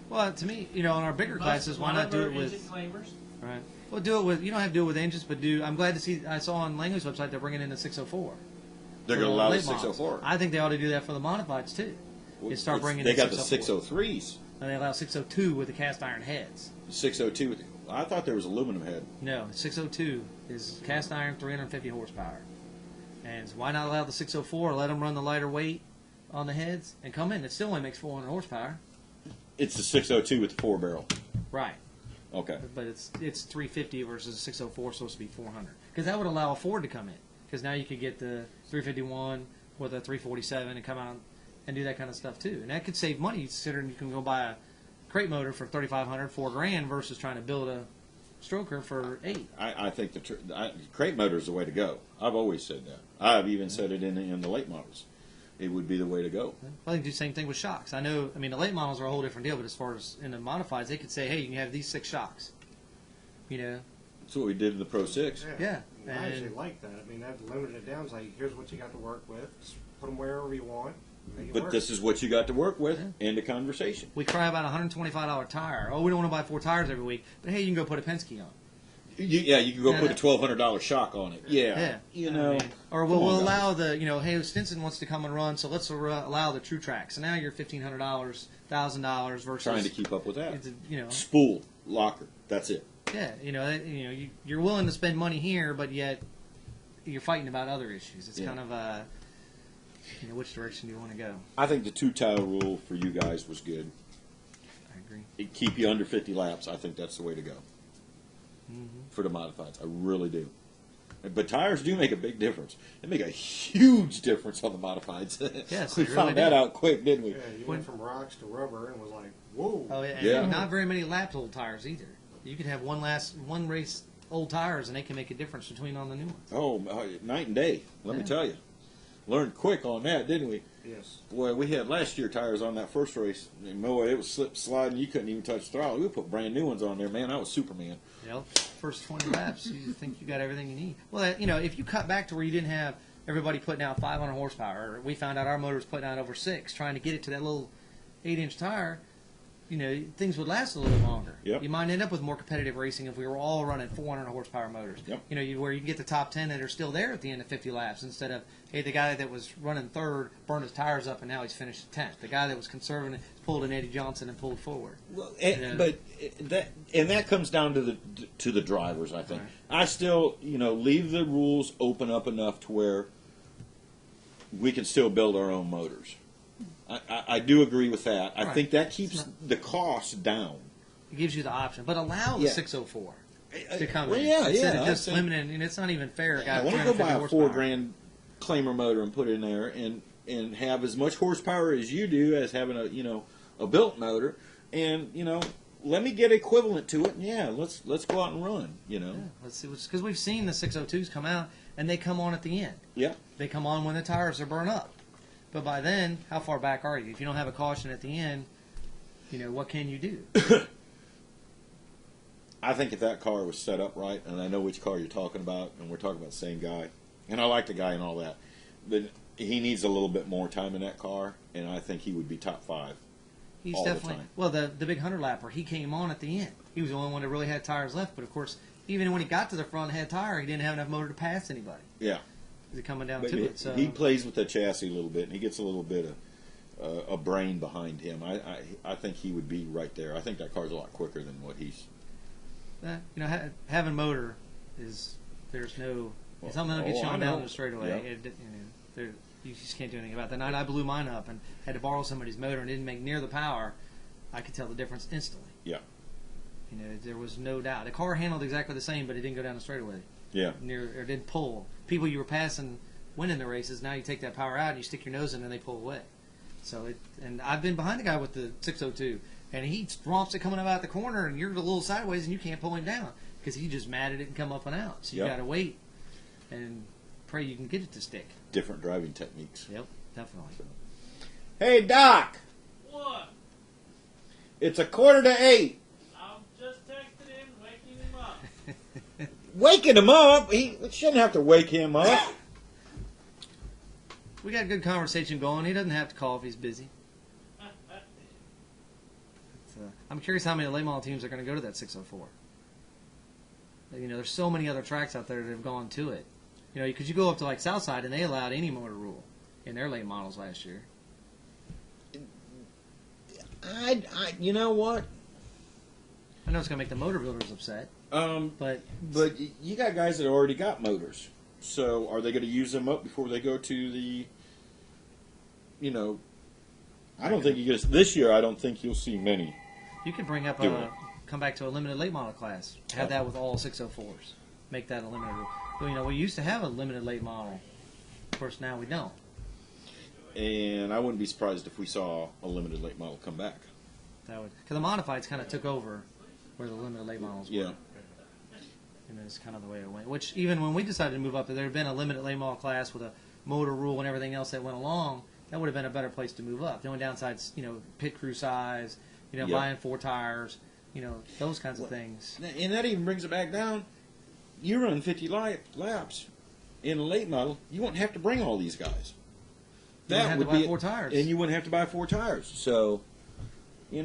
Well, to me, you know, on our bigger classes, why not do it with? Claimers. Right. Well, do it with. You don't have to do it with engines, but I'm glad to see. I saw on Langley's website they're bringing in the 604. They're going to allow the 604. I think they ought to do that for the modifieds too. Start bringing. They in got the 604. 603s. And they allow 602 with the cast iron heads. 602. I thought there was aluminum head. No, 602 is cast iron, 350 horsepower. And why not allow the 604? Let them run the lighter weight on the heads and come in. It still only makes 400 horsepower. It's the 602 with the 4-barrel. Right. Okay. But it's 350 versus a 604 supposed to be 400. Because that would allow a Ford to come in. Because now you could get the 351 with a 347 and come out and do that kind of stuff too. And that could save money considering you can go buy a crate motor for $3,500, $4,000 versus trying to build a stroker for $8,000. I think the crate motor is the way to go. I've always said that. I've even said it in the late models. It would be the way to go. I think do the same thing with shocks. I know. I mean, the late models are a whole different deal, but as far as in the modifieds, they could say, "Hey, you can have these 6 shocks." You know. That's what we did in the Pro 6. Yeah. I actually like that. I mean, I've limited it down. It's like, here's what you got to work with. Just put them wherever you want. Make it But work. this is what you got to work with. End of conversation. We cry about a $125 tire. Oh, we don't want to buy 4 tires every week. But hey, you can go put a Penske on. You can go put a $1,200 shock on it. Yeah. You know. I mean, or we'll allow the, hey, Stinson wants to come and run, so let's allow the true track. So now you're $1,500, $1,000 versus trying to keep up with that. It's, Spool, locker. That's it. Yeah, you're willing to spend money here, but yet you're fighting about other issues. It's kind of which direction do you want to go? I think the 2-tire rule for you guys was good. I agree. It keep you under 50 laps. I think that's the way to go for the modifieds. I really do. But tires do make a big difference. They make a huge difference on the modifieds. Yes, we found that out quick, didn't we? Yeah, you went from rocks to rubber and was like, whoa. Oh yeah, Yeah. And not very many lapped old tires either. You could have one race old tires, and they can make a difference between on the new ones. Oh, night and day. Let me tell you. Learned quick on that, didn't we? Yes. Boy, we had last year tires on that first race. And boy, it was slip sliding. You couldn't even touch the throttle. We put brand new ones on there, man. I was Superman. First 20 laps, you think you got everything you need. Well, if you cut back to where you didn't have everybody putting out 500 horsepower, or we found out our motor was putting out over 6, trying to get it to that little 8-inch tire, things would last a little longer. Yep. You might end up with more competitive racing if we were all running 400 horsepower motors. Yep. Where you can get the top 10 that are still there at the end of 50 laps instead of, hey, the guy that was running third burned his tires up and now he's finished 10th. The guy that was conserving pulled an Eddie Johnson and pulled forward. Well, that comes down to the drivers. I think I still leave the rules open up enough to where we can still build our own motors. I do agree with that. I think that keeps the cost down. It gives you the option, but allow the 604 to come in Yeah, instead of just limiting. And it's not even fair. I want to go buy a $4,000 claimer motor and put it in there and have as much horsepower as you do as having a built motor, and let me get equivalent to it. And yeah, let's go out and run. Let's see, because we've seen the 602s come out and they come on at the end. Yeah, they come on when the tires are burned up. But by then, how far back are you? If you don't have a caution at the end, what can you do? I think if that car was set up right, and I know which car you're talking about, and we're talking about the same guy, and I like the guy and all that, but he needs a little bit more time in that car, and I think he would be top 5. He's all definitely the time. well. The big 100 lapper, he came on at the end. he was the only one that really had tires left. But of course, even when he got to the front head tire, he didn't have enough motor to pass anybody. Yeah. He's coming down But to it. So he plays with the chassis a little bit, and he gets a little bit of a brain behind him. I think he would be right there. I think that car's a lot quicker than what he's. Having motor is there's no something that'll get you on down the straightaway. Yeah. You just can't do anything about it. The night I blew mine up and had to borrow somebody's motor and didn't make near the power, I could tell the difference instantly. Yeah. There was no doubt. The car handled exactly the same, but it didn't go down the straightaway. Yeah. Or didn't pull. People you were passing winning the races, now you take that power out and you stick your nose in and they pull away. And I've been behind the guy with the 602, and he romps it coming up out the corner, and you're a little sideways and you can't pull him down because he just matted it and come up and out. So you got to wait and pray you can get it to stick. Different driving techniques. Yep, definitely. Hey, Doc. What? It's 7:45. I'm just texting him, waking him up. Waking him up? We shouldn't have to wake him up. We got a good conversation going. He doesn't have to call if he's busy. I'm curious how many late model teams are going to go to that 604. There's so many other tracks out there that have gone to it. Because you go up to like Southside and they allowed any motor rule in their late models last year. You know what? I know it's going to make the motor builders upset. But you got guys that already got motors. So are they going to use them up before they go to the? I don't think this year. I don't think you'll see many. You could bring up come back to a limited late model class. Have that with all 604s. Make that a limited. We used to have a limited late model. Of course, now we don't. And I wouldn't be surprised if we saw a limited late model come back. That would, because the modifieds kind of took over where the limited late models were. Yeah. And it's kind of the way it went. Which even when we decided to move up, there had been a limited late model class with a motor rule and everything else that went along. That would have been a better place to move up. The only downside's pit crew size, buying 4 tires, those kinds of things. And that even brings it back down. You run 50 laps in a late model, you wouldn't have to bring all these guys. That would be 4 tires, and you wouldn't have to buy 4 tires. So, I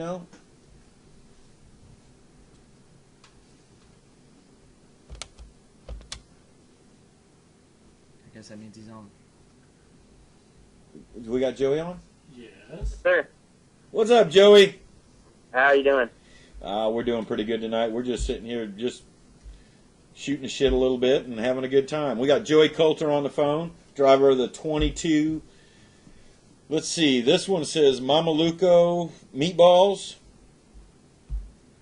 guess that means he's on. We got Joey on? Yes. Sir, What's up, Joey? how you doing? We're doing pretty good tonight. We're just sitting here just shooting the shit a little bit and having a good time. We got Joey Coulter on the phone, driver of the 22. Let's see. This one says Mamaluco Meatballs.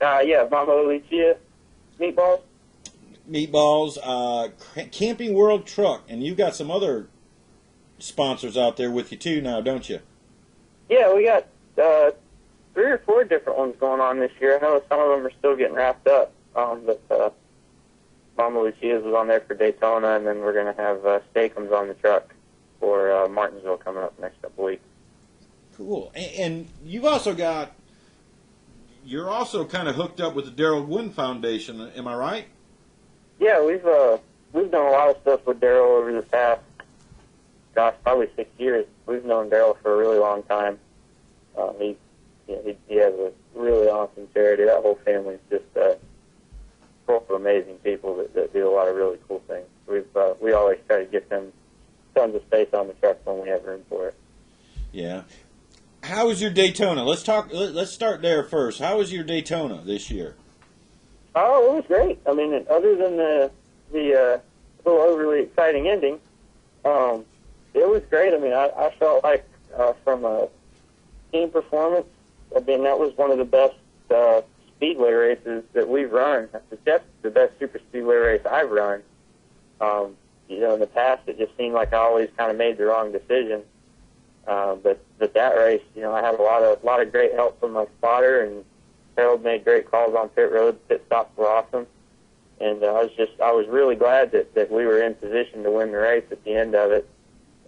Yeah, Mama Lucia meatballs. Meatballs. Camping World Truck. And you've got some other sponsors out there with you too now, don't you? Yeah, we got 3 or 4 different ones going on this year. I know some of them are still getting wrapped up, but Mama Lucia's was on there for Daytona, and then we're going to have Steakums on the truck for Martinsville coming up next couple weeks. Cool. And you've also got, you're also kind of hooked up with the Darrell Wynn Foundation, am I right? Yeah, we've done a lot of stuff with Darrell over the past, probably 6 years. We've known Darrell for a really long time. He has a really awesome charity. That whole family is just full of amazing people that do a lot of really cool things. We always try to get them tons of space on the truck when we have room for it. Yeah. How was your Daytona? Let's start there first. How was your Daytona this year? Oh, it was great. I mean, other than the little overly exciting ending, it was great. I mean, I felt like from a team performance, I mean, that was one of the best speedway races that we've run. That's the best super speedway race I've run. In the past, it just seemed like I always kind of made the wrong decision. But that race, I had a lot of great help from my spotter, and Harold made great calls on pit road. Pit stops were awesome, and I was really glad that we were in position to win the race at the end of it.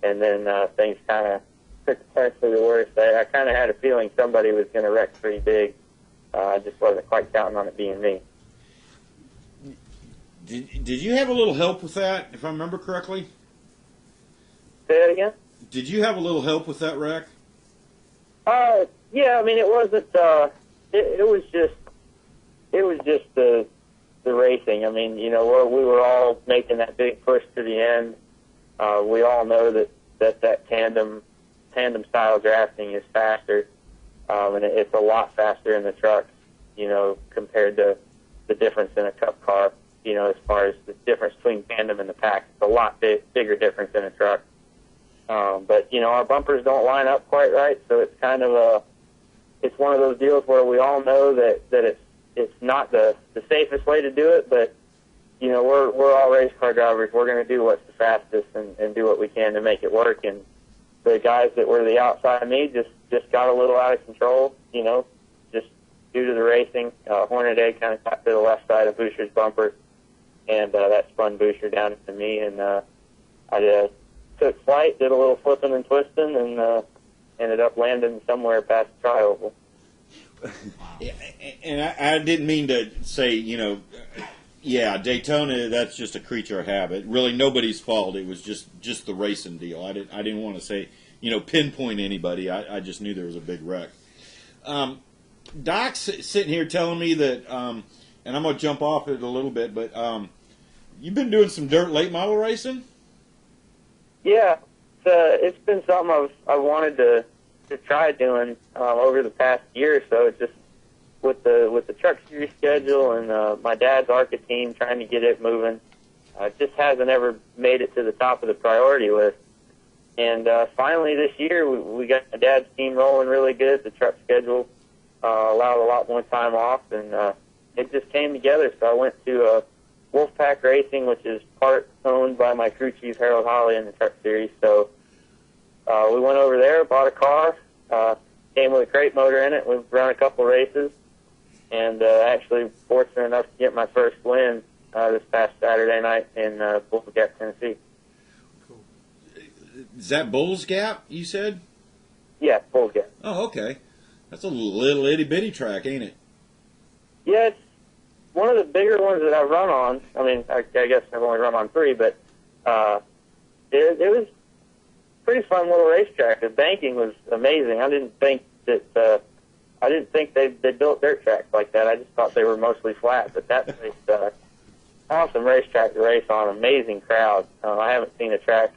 And then things kind of took a turn for the worse. I kind of had a feeling somebody was going to wreck pretty big. I just wasn't quite counting on it being me. Did you have a little help with that, if I remember correctly? Say that again? Did you have a little help with that wreck? Yeah, I mean, it wasn't, it was just, it was just the racing. I mean, we were all making that big push to the end. We all know that tandem style drafting is faster, and it's a lot faster in the trucks, compared to the difference in a cup car. As far as the difference between tandem and the pack, it's a lot bigger difference in a truck. But our bumpers don't line up quite right, so it's kind of it's one of those deals where we all know that it's not the safest way to do it, but we're all race car drivers. We're going to do what's the fastest and do what we can to make it work. And the guys that were the outside of me just got a little out of control, just due to the racing. Hornet Egg kind of got to the left side of Boucher's bumper, and that spun Boucher down to me, and I took flight, did a little flipping and twisting, and ended up landing somewhere past the tri-oval. And I didn't mean to say, Daytona, that's just a creature of habit. Really, nobody's fault. It was just the racing deal. I didn't want to say, pinpoint anybody. I just knew there was a big wreck. Doc's sitting here telling me that, and I'm going to jump off it a little bit, but you've been doing some dirt late model racing? Yeah, it's been something I've wanted to try doing over the past year or so. It's just with the truck series schedule and my dad's ARCA team trying to get it moving. It just hasn't ever made it to the top of the priority list. And finally this year we got my dad's team rolling really good. The truck schedule allowed a lot more time off, and it just came together. So I went to Wolfpack Racing, which is part owned by my crew chief Harold Holly in the truck series. So we went over there, bought a car, came with a crate motor in it. We've run a couple races, and actually fortunate enough to get my first win this past Saturday night in Bulls Gap, Tennessee. Cool. Is that Bulls Gap, you said? Yeah, Bulls Gap. Oh, okay. That's a little itty-bitty track, ain't it? Yeah, it's one of the bigger ones that I've run on. I mean, I guess I've only run on 3, but it was a pretty fun little racetrack. The banking was amazing. I didn't think they built dirt tracks like that. I just thought they were mostly flat. But that was awesome racetrack to race on. Amazing crowd. I haven't seen a track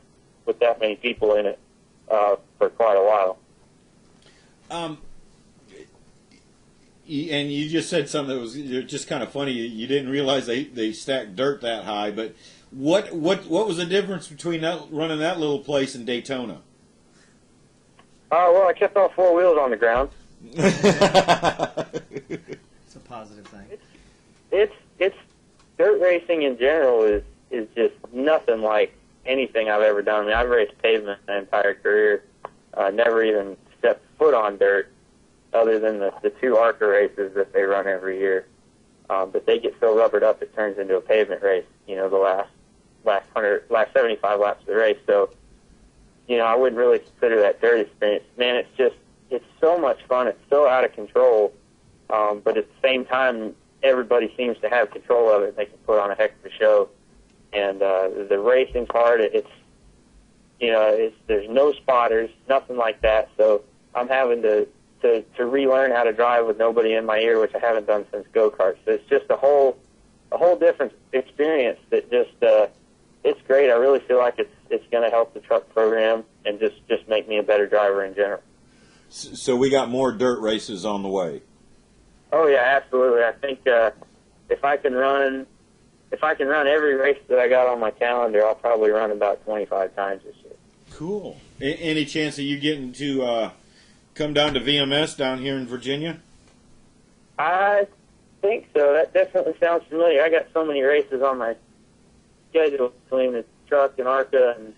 with that many people in it for quite a while. And you just said something that was just kind of funny. You didn't realize they stacked dirt that high. But what was the difference between running that little place and Daytona? Well, I kept all 4 wheels on the ground. It's a positive thing. It's dirt racing in general is just nothing like anything I've ever done. I mean, I've raced pavement my entire career. Never even stepped foot on dirt, other than the 2 ARCA races that they run every year. But they get so rubbered up it turns into a pavement race, the last 75 laps of the race. So, I wouldn't really consider that dirt experience. Man, it's so much fun. It's so out of control. But at the same time, everybody seems to have control of it. They can put on a heck of a show. And the racing part, there's no spotters, nothing like that. So I'm having to relearn how to drive with nobody in my ear, which I haven't done since go-karts. So it's just a whole different experience that just it's great. I really feel like it's going to help the truck program and just make me a better driver in general. So we got more dirt races on the way. Oh yeah, absolutely. I think if I can run every race that I got on my calendar, I'll probably run about 25 times this year. Cool. Any chance of you getting to come down to VMS down here in Virginia? I think so. That definitely sounds familiar. I got so many races on my schedule between the truck and ARCA and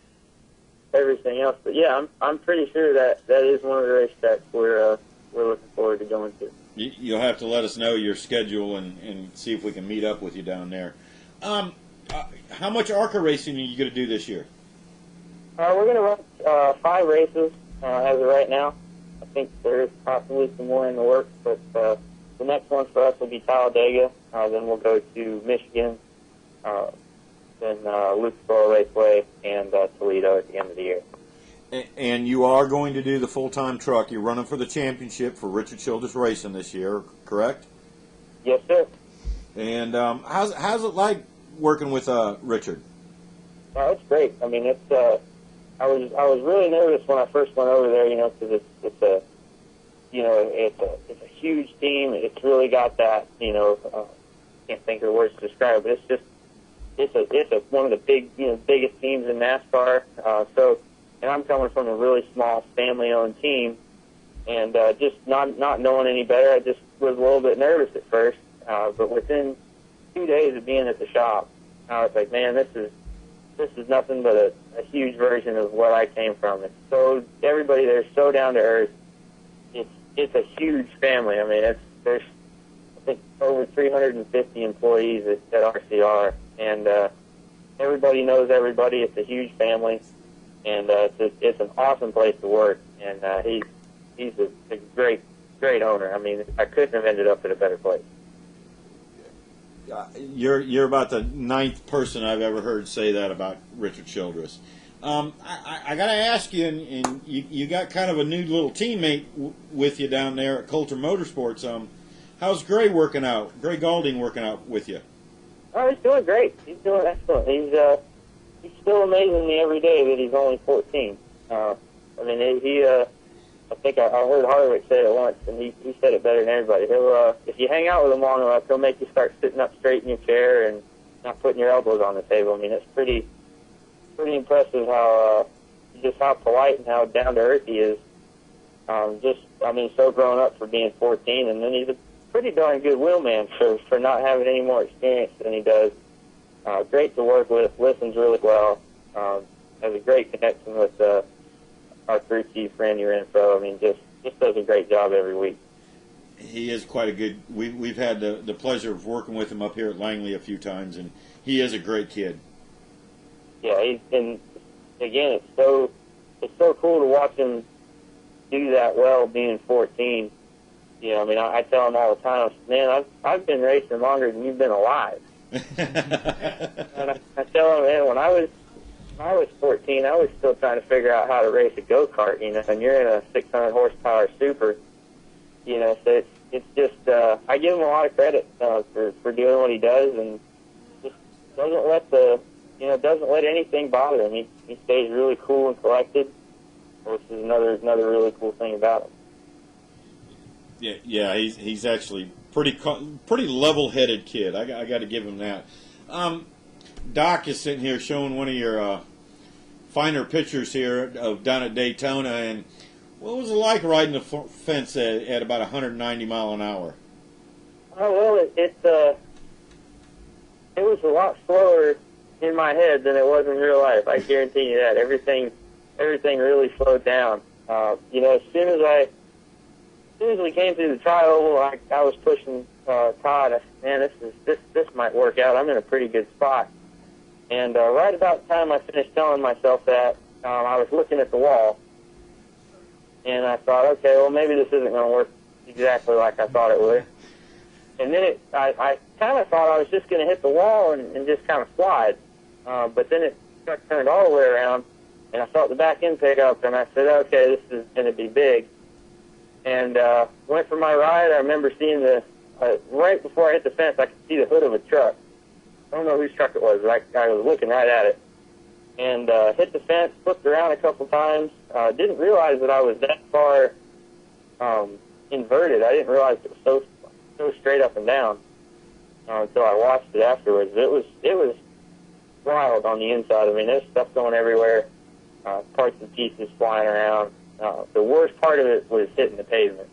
everything else. But yeah, I'm pretty sure that is one of the racetracks we're looking forward to going to. You'll have to let us know your schedule and see if we can meet up with you down there. How much ARCA racing are you going to do this year? We're going to run 5 races as of right now. I think there is possibly some more in the works, but the next one for us will be Talladega. Then we'll go to Michigan, then Lucasboro Raceway, and Toledo at the end of the year. And you are going to do the full-time truck. You're running for the championship for Richard Childress Racing this year, correct? Yes, sir. And how's it like working with Richard? It's great. I mean, I was really nervous when I first went over there, because it's a huge team. It's really got that, can't think of words to describe it. It's one of the biggest teams in NASCAR. And I'm coming from a really small family-owned team, and just not knowing any better, I just was a little bit nervous at first. But within 2 days of being at the shop, I was like, man, this is nothing but a huge version of what I came from. Everybody there's so down to earth. It's a huge family. I mean, there's I think over 350 employees at RCR, and everybody knows everybody. It's a huge family, and it's an awesome place to work. And he's a great owner. I mean, I couldn't have ended up at a better place. You're about the 9th person I've ever heard say that about Richard Childress. I got to ask you, and you got kind of a new little teammate with you down there at Coulter Motorsports. How's Gray working out? Gray Galding working out with you? Oh, he's doing great. He's doing excellent. He's still amazing me every day that he's only 14. I mean, I think I heard Harvick say it once, and he said it better than everybody. If you hang out with him long enough, he'll make you start sitting up straight in your chair and not putting your elbows on the table. I mean, it's pretty impressive how polite and how down to earth he is. So grown up for being 14, and then he's a pretty darn good wheelman for not having any more experience than he does. Great to work with, listens really well, has a great connection with our crew chief, Randy Renfro. I mean, just does a great job every week. He is quite a good. We've had the pleasure of working with him up here at Langley a few times, and he is a great kid. Yeah, again, it's so cool to watch him do that well, being 14. I tell him all the time, man, I've been racing longer than you've been alive. And I tell him, man, when I was 14, I was still trying to figure out how to race a go-kart, and you're in a 600 horsepower super, so it's just, I give him a lot of credit, for doing what he does, and just doesn't let anything bother him. He stays really cool and collected, which is another really cool thing about him. Yeah, he's actually pretty level-headed kid. I got to give him that. Doc is sitting here showing one of your finer pictures here of down at Daytona, and what was it like riding the fence at about 190 mile an hour? Oh well, it was a lot slower in my head than it was in real life. I guarantee you that. Everything really slowed down. As soon as we came through the tri-oval, I was pushing Todd. I said, man, this might work out. I'm in a pretty good spot. And right about the time I finished telling myself that, I was looking at the wall, and I thought, okay, well, maybe this isn't going to work exactly like I thought it would. And then I kind of thought I was just going to hit the wall and just kind of slide. But then it turned all the way around, and I felt the back end pick up, and I said, okay, this is going to be big. And went for my ride. I remember seeing right before I hit the fence, I could see the hood of a truck. I don't know whose truck it was, but I was looking right at it. And hit the fence, flipped around a couple times. Didn't realize that I was that far inverted. I didn't realize it was so straight up and down until I watched it afterwards. It was wild on the inside. I mean, there's stuff going everywhere, parts and pieces flying around. The worst part of it was hitting the pavement,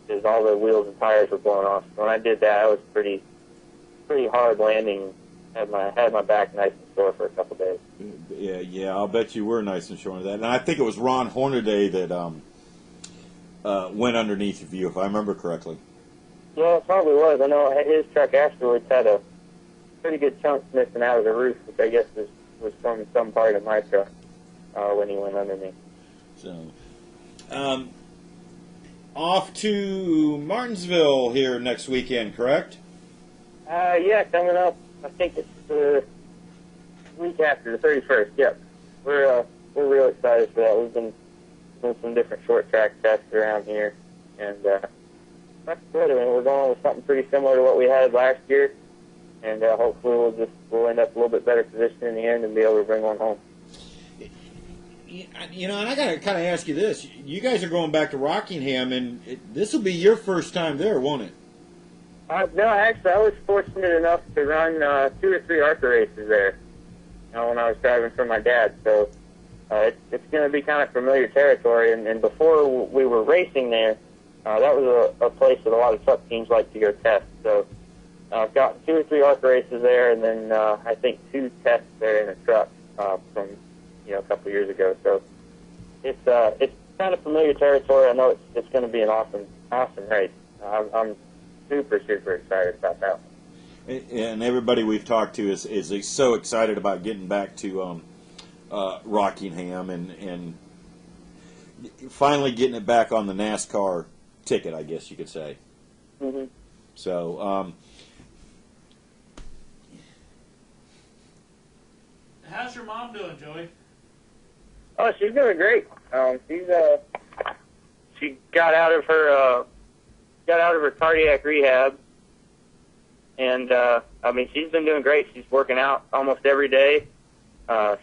because all the wheels and tires were blowing off. When I did that, I was pretty hard landing. Had my back nice and sore for a couple days. Yeah, I'll bet you were nice and sore on that. And I think it was Ron Hornaday that went underneath of you, if I remember correctly. Yeah, it probably was. I know his truck afterwards had a pretty good chunk missing out of the roof, which I guess was from some part of my truck when he went under me. So, off to Martinsville here next weekend, correct? Yeah, coming up. I think it's the week after, the 31st. Yep, we're real excited for that. We've been doing some different short track tests around here, and that's good. I mean, we're going with something pretty similar to what we had last year. and hopefully we'll end up a little bit better position in the end and be able to bring one home. You know, and I got to kind of ask you this. You guys are going back to Rockingham, and this will be your first time there, won't it? No, actually, I was fortunate enough to run 2 or 3 ARCA races there when I was driving for my dad. So it's going to be kind of familiar territory. And before we were racing there, that was a place that a lot of truck teams like to go test. So I've got 2 or 3 ARCA races there, and then I think 2 tests there in a truck from a couple of years ago. So it's kind of familiar territory. I know it's going to be an awesome race. I'm super excited about that one. And everybody we've talked to is so excited about getting back to Rockingham and finally getting it back on the NASCAR ticket, I guess you could say. Mm-hmm. So, how's your mom doing, Joey? Oh, she's doing great. She got out of her cardiac rehab, and I mean, she's been doing great. She's working out almost every day.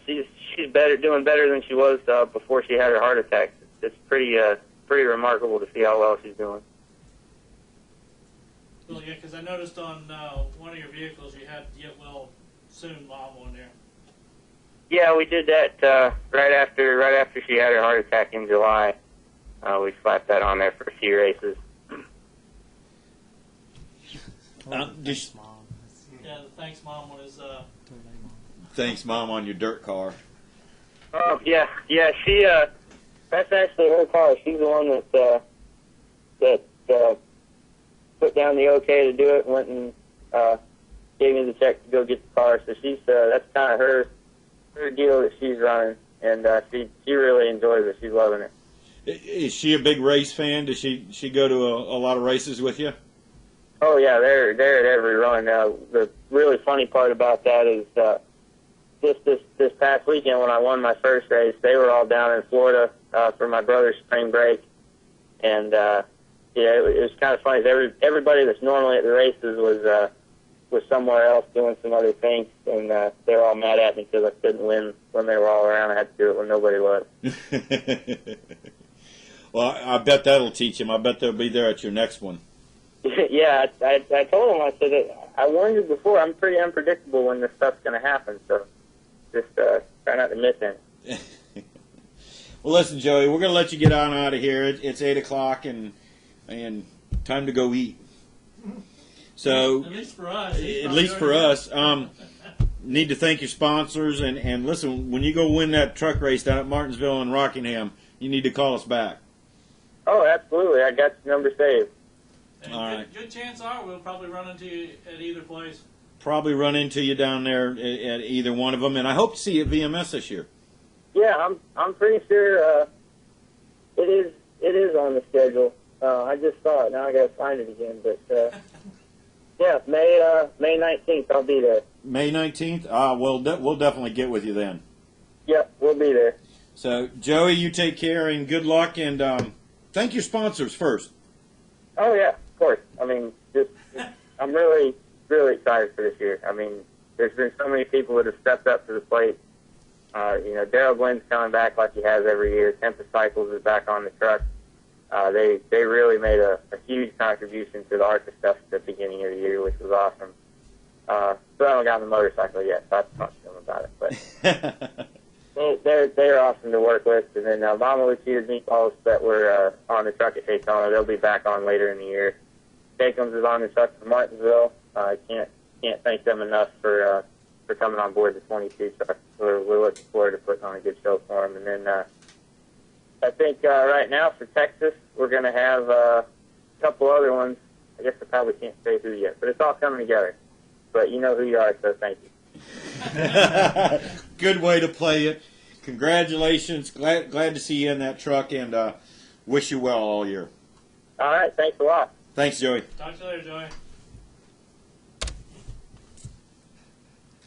She's doing better than she was before she had her heart attack. It's pretty remarkable to see how well she's doing. Well, yeah, because I noticed on one of your vehicles you had Get Well Soon Mom on there. Yeah, we did that right after she had her heart attack in July. We slapped that on there for a few races. Thanks, Mom. Yeah, the Thanks Mom one is. thanks, Mom, on your dirt car. Oh yeah. She that's actually her car. She's the one that put down the okay to do it. Went and gave me the check to go get the car. So she's that's kind of her deal that she's running, and she really enjoys it. She's loving it. Is she a big race fan? Does she go to a lot of races with you? Oh yeah, they're at every run. The really funny part about that is just this past weekend when I won my first race, they were all down in Florida for my brother's spring break, and it was kind of funny. Everybody that's normally at the races was somewhere else doing some other things, and they were all mad at me because I couldn't win when they were all around. I had to do it when nobody was. Well, I bet that'll teach them. I bet they'll be there at your next one. Yeah, I told them, I said, I warned you before, I'm pretty unpredictable when this stuff's going to happen, so just try not to miss it. Well, listen, Joey, we're going to let you get on out of here. It's 8 o'clock and time to go eat. So, at least for us. Need to thank your sponsors, and listen, when you go win that truck race down at Martinsville and Rockingham, you need to call us back. Oh, absolutely. I got your number saved. And all right. Good chance are we'll probably run into you at either place. Probably run into you down there at either one of them, and I hope to see you at VMS this year. Yeah, I'm pretty sure it is on the schedule. I just saw it. Now I got to find it again. But yeah, May 19th I'll be there. May 19th? We'll definitely get with you then. Yep, we'll be there. So, Joey, you take care and good luck, and thank your sponsors first. Oh yeah, of course. I mean, I'm really excited for this year. I mean, there's been so many people that have stepped up to the plate. Daryl Glynn's coming back like he has every year. Tempest Cycles is back on the truck. They really made a huge contribution to the ARCA stuff at the beginning of the year, which was awesome. Still haven't gotten the motorcycle yet, so I have to talk to them about it. But they're awesome to work with. And then Mama Lucia's meatballs that were on the truck at Daytona, they'll be back on later in the year. Jacobs is on the truck for Martinsville. I can't thank them enough for coming on board the 22 truck. We're looking forward to putting on a good show for them. And then I think right now for Texas, we're going to have a couple other ones. I guess I probably can't say who yet, but it's all coming together. But you know who you are, so thank you. Good way to play it. Congratulations. Glad to see you in that truck, and wish you well all year. All right. Thanks a lot. Thanks, Joey. Talk to you later, Joey.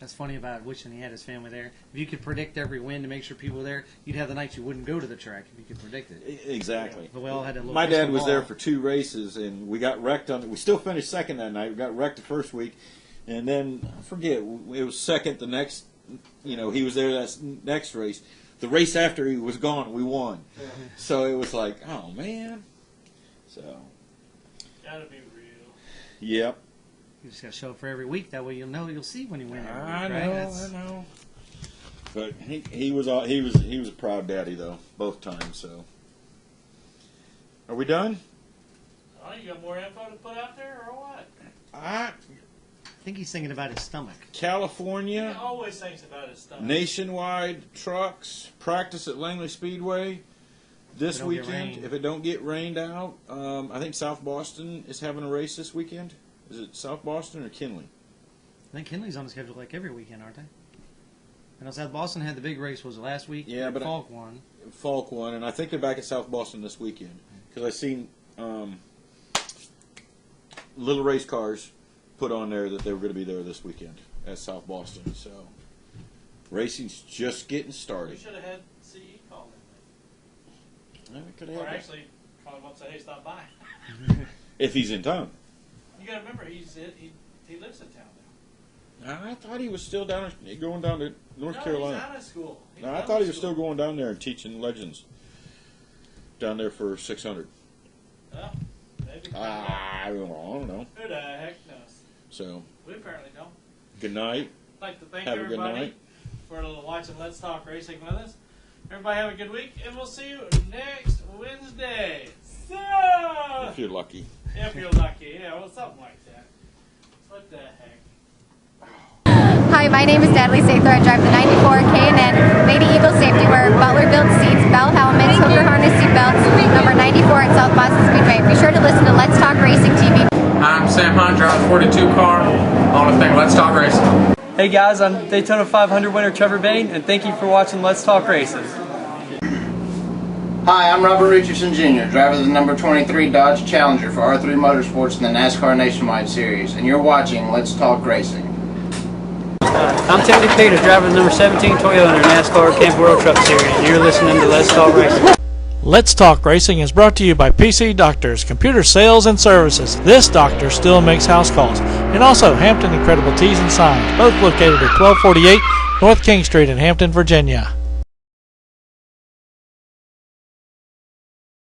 That's funny about wishing he had his family there. If you could predict every win to make sure people were there, you'd have the nights you wouldn't go to the track if you could predict it. Exactly. But we all had to look. My dad was there for 2 races, and we got wrecked on. We still finished second that night. We got wrecked the first week. And then, I forget, it was second the next, he was there that next race. The race after he was gone, we won. So it was like, oh, man. So. Gotta be real. Yep. You just got to show up for every week. That way you'll see when you win every week, I right? know. But he was a proud daddy, though, both times, so. Are we done? Oh, you got more info to put out there, or what? I think he's thinking about his stomach. California. He always thinks about his stuff. Nationwide trucks practice at Langley Speedway this weekend. If it don't get rained out, I think South Boston is having a race this weekend. Is it South Boston or Kinley? I think Kinley's on the schedule like every weekend, aren't they? I know South Boston had the big race, was it last week? Yeah, but Falk won. Falk won, and I think they're back at South Boston this weekend because I seen little race cars put on there that they were going to be there this weekend at South Boston. So racing's just getting started. We should have had CE call him. Or actually, call him up and say, hey, stop by. If he's in town. You got to remember, he lives in town now. I thought he was still going down to North Carolina. He's out of school. No, I thought he was still going down there and teaching legends down there for 600. Well, maybe. I don't know. Who the heck knows? So. We apparently don't. Good night. I'd like to thank have everybody a good night. for watching Let's Talk Racing with us. Everybody have a good week, and we'll see you next Wednesday. So, if you're lucky. If you're lucky, yeah, well, something like that. What the heck? Hi, my name is Natalie Sather. I drive the 94 K&N Lady Eagle Safety Wear, Butler Built Seats, Bell Helmets, Hooker Harness Seatbelts, number 94 at South Boston Speedway. Be sure to listen to Let's Talk Racing TV. I'm Sam Hunt, drive the 42 car on the thing Let's Talk Racing. Hey guys, I'm Daytona 500 winner Trevor Bain, and thank you for watching Let's Talk Racing. Hi, I'm Robert Richardson Jr., driver of the number 23 Dodge Challenger for R3 Motorsports in the NASCAR Nationwide Series, and you're watching Let's Talk Racing. I'm Timothy Peter, driver of the number 17 Toyota NASCAR Camp World Truck Series, and you're listening to Let's Talk Racing. Let's Talk Racing is brought to you by PC Doctors, Computer Sales and Services. This doctor still makes house calls. And also Hampton Incredible Tees and Signs, both located at 1248 North King Street in Hampton, Virginia.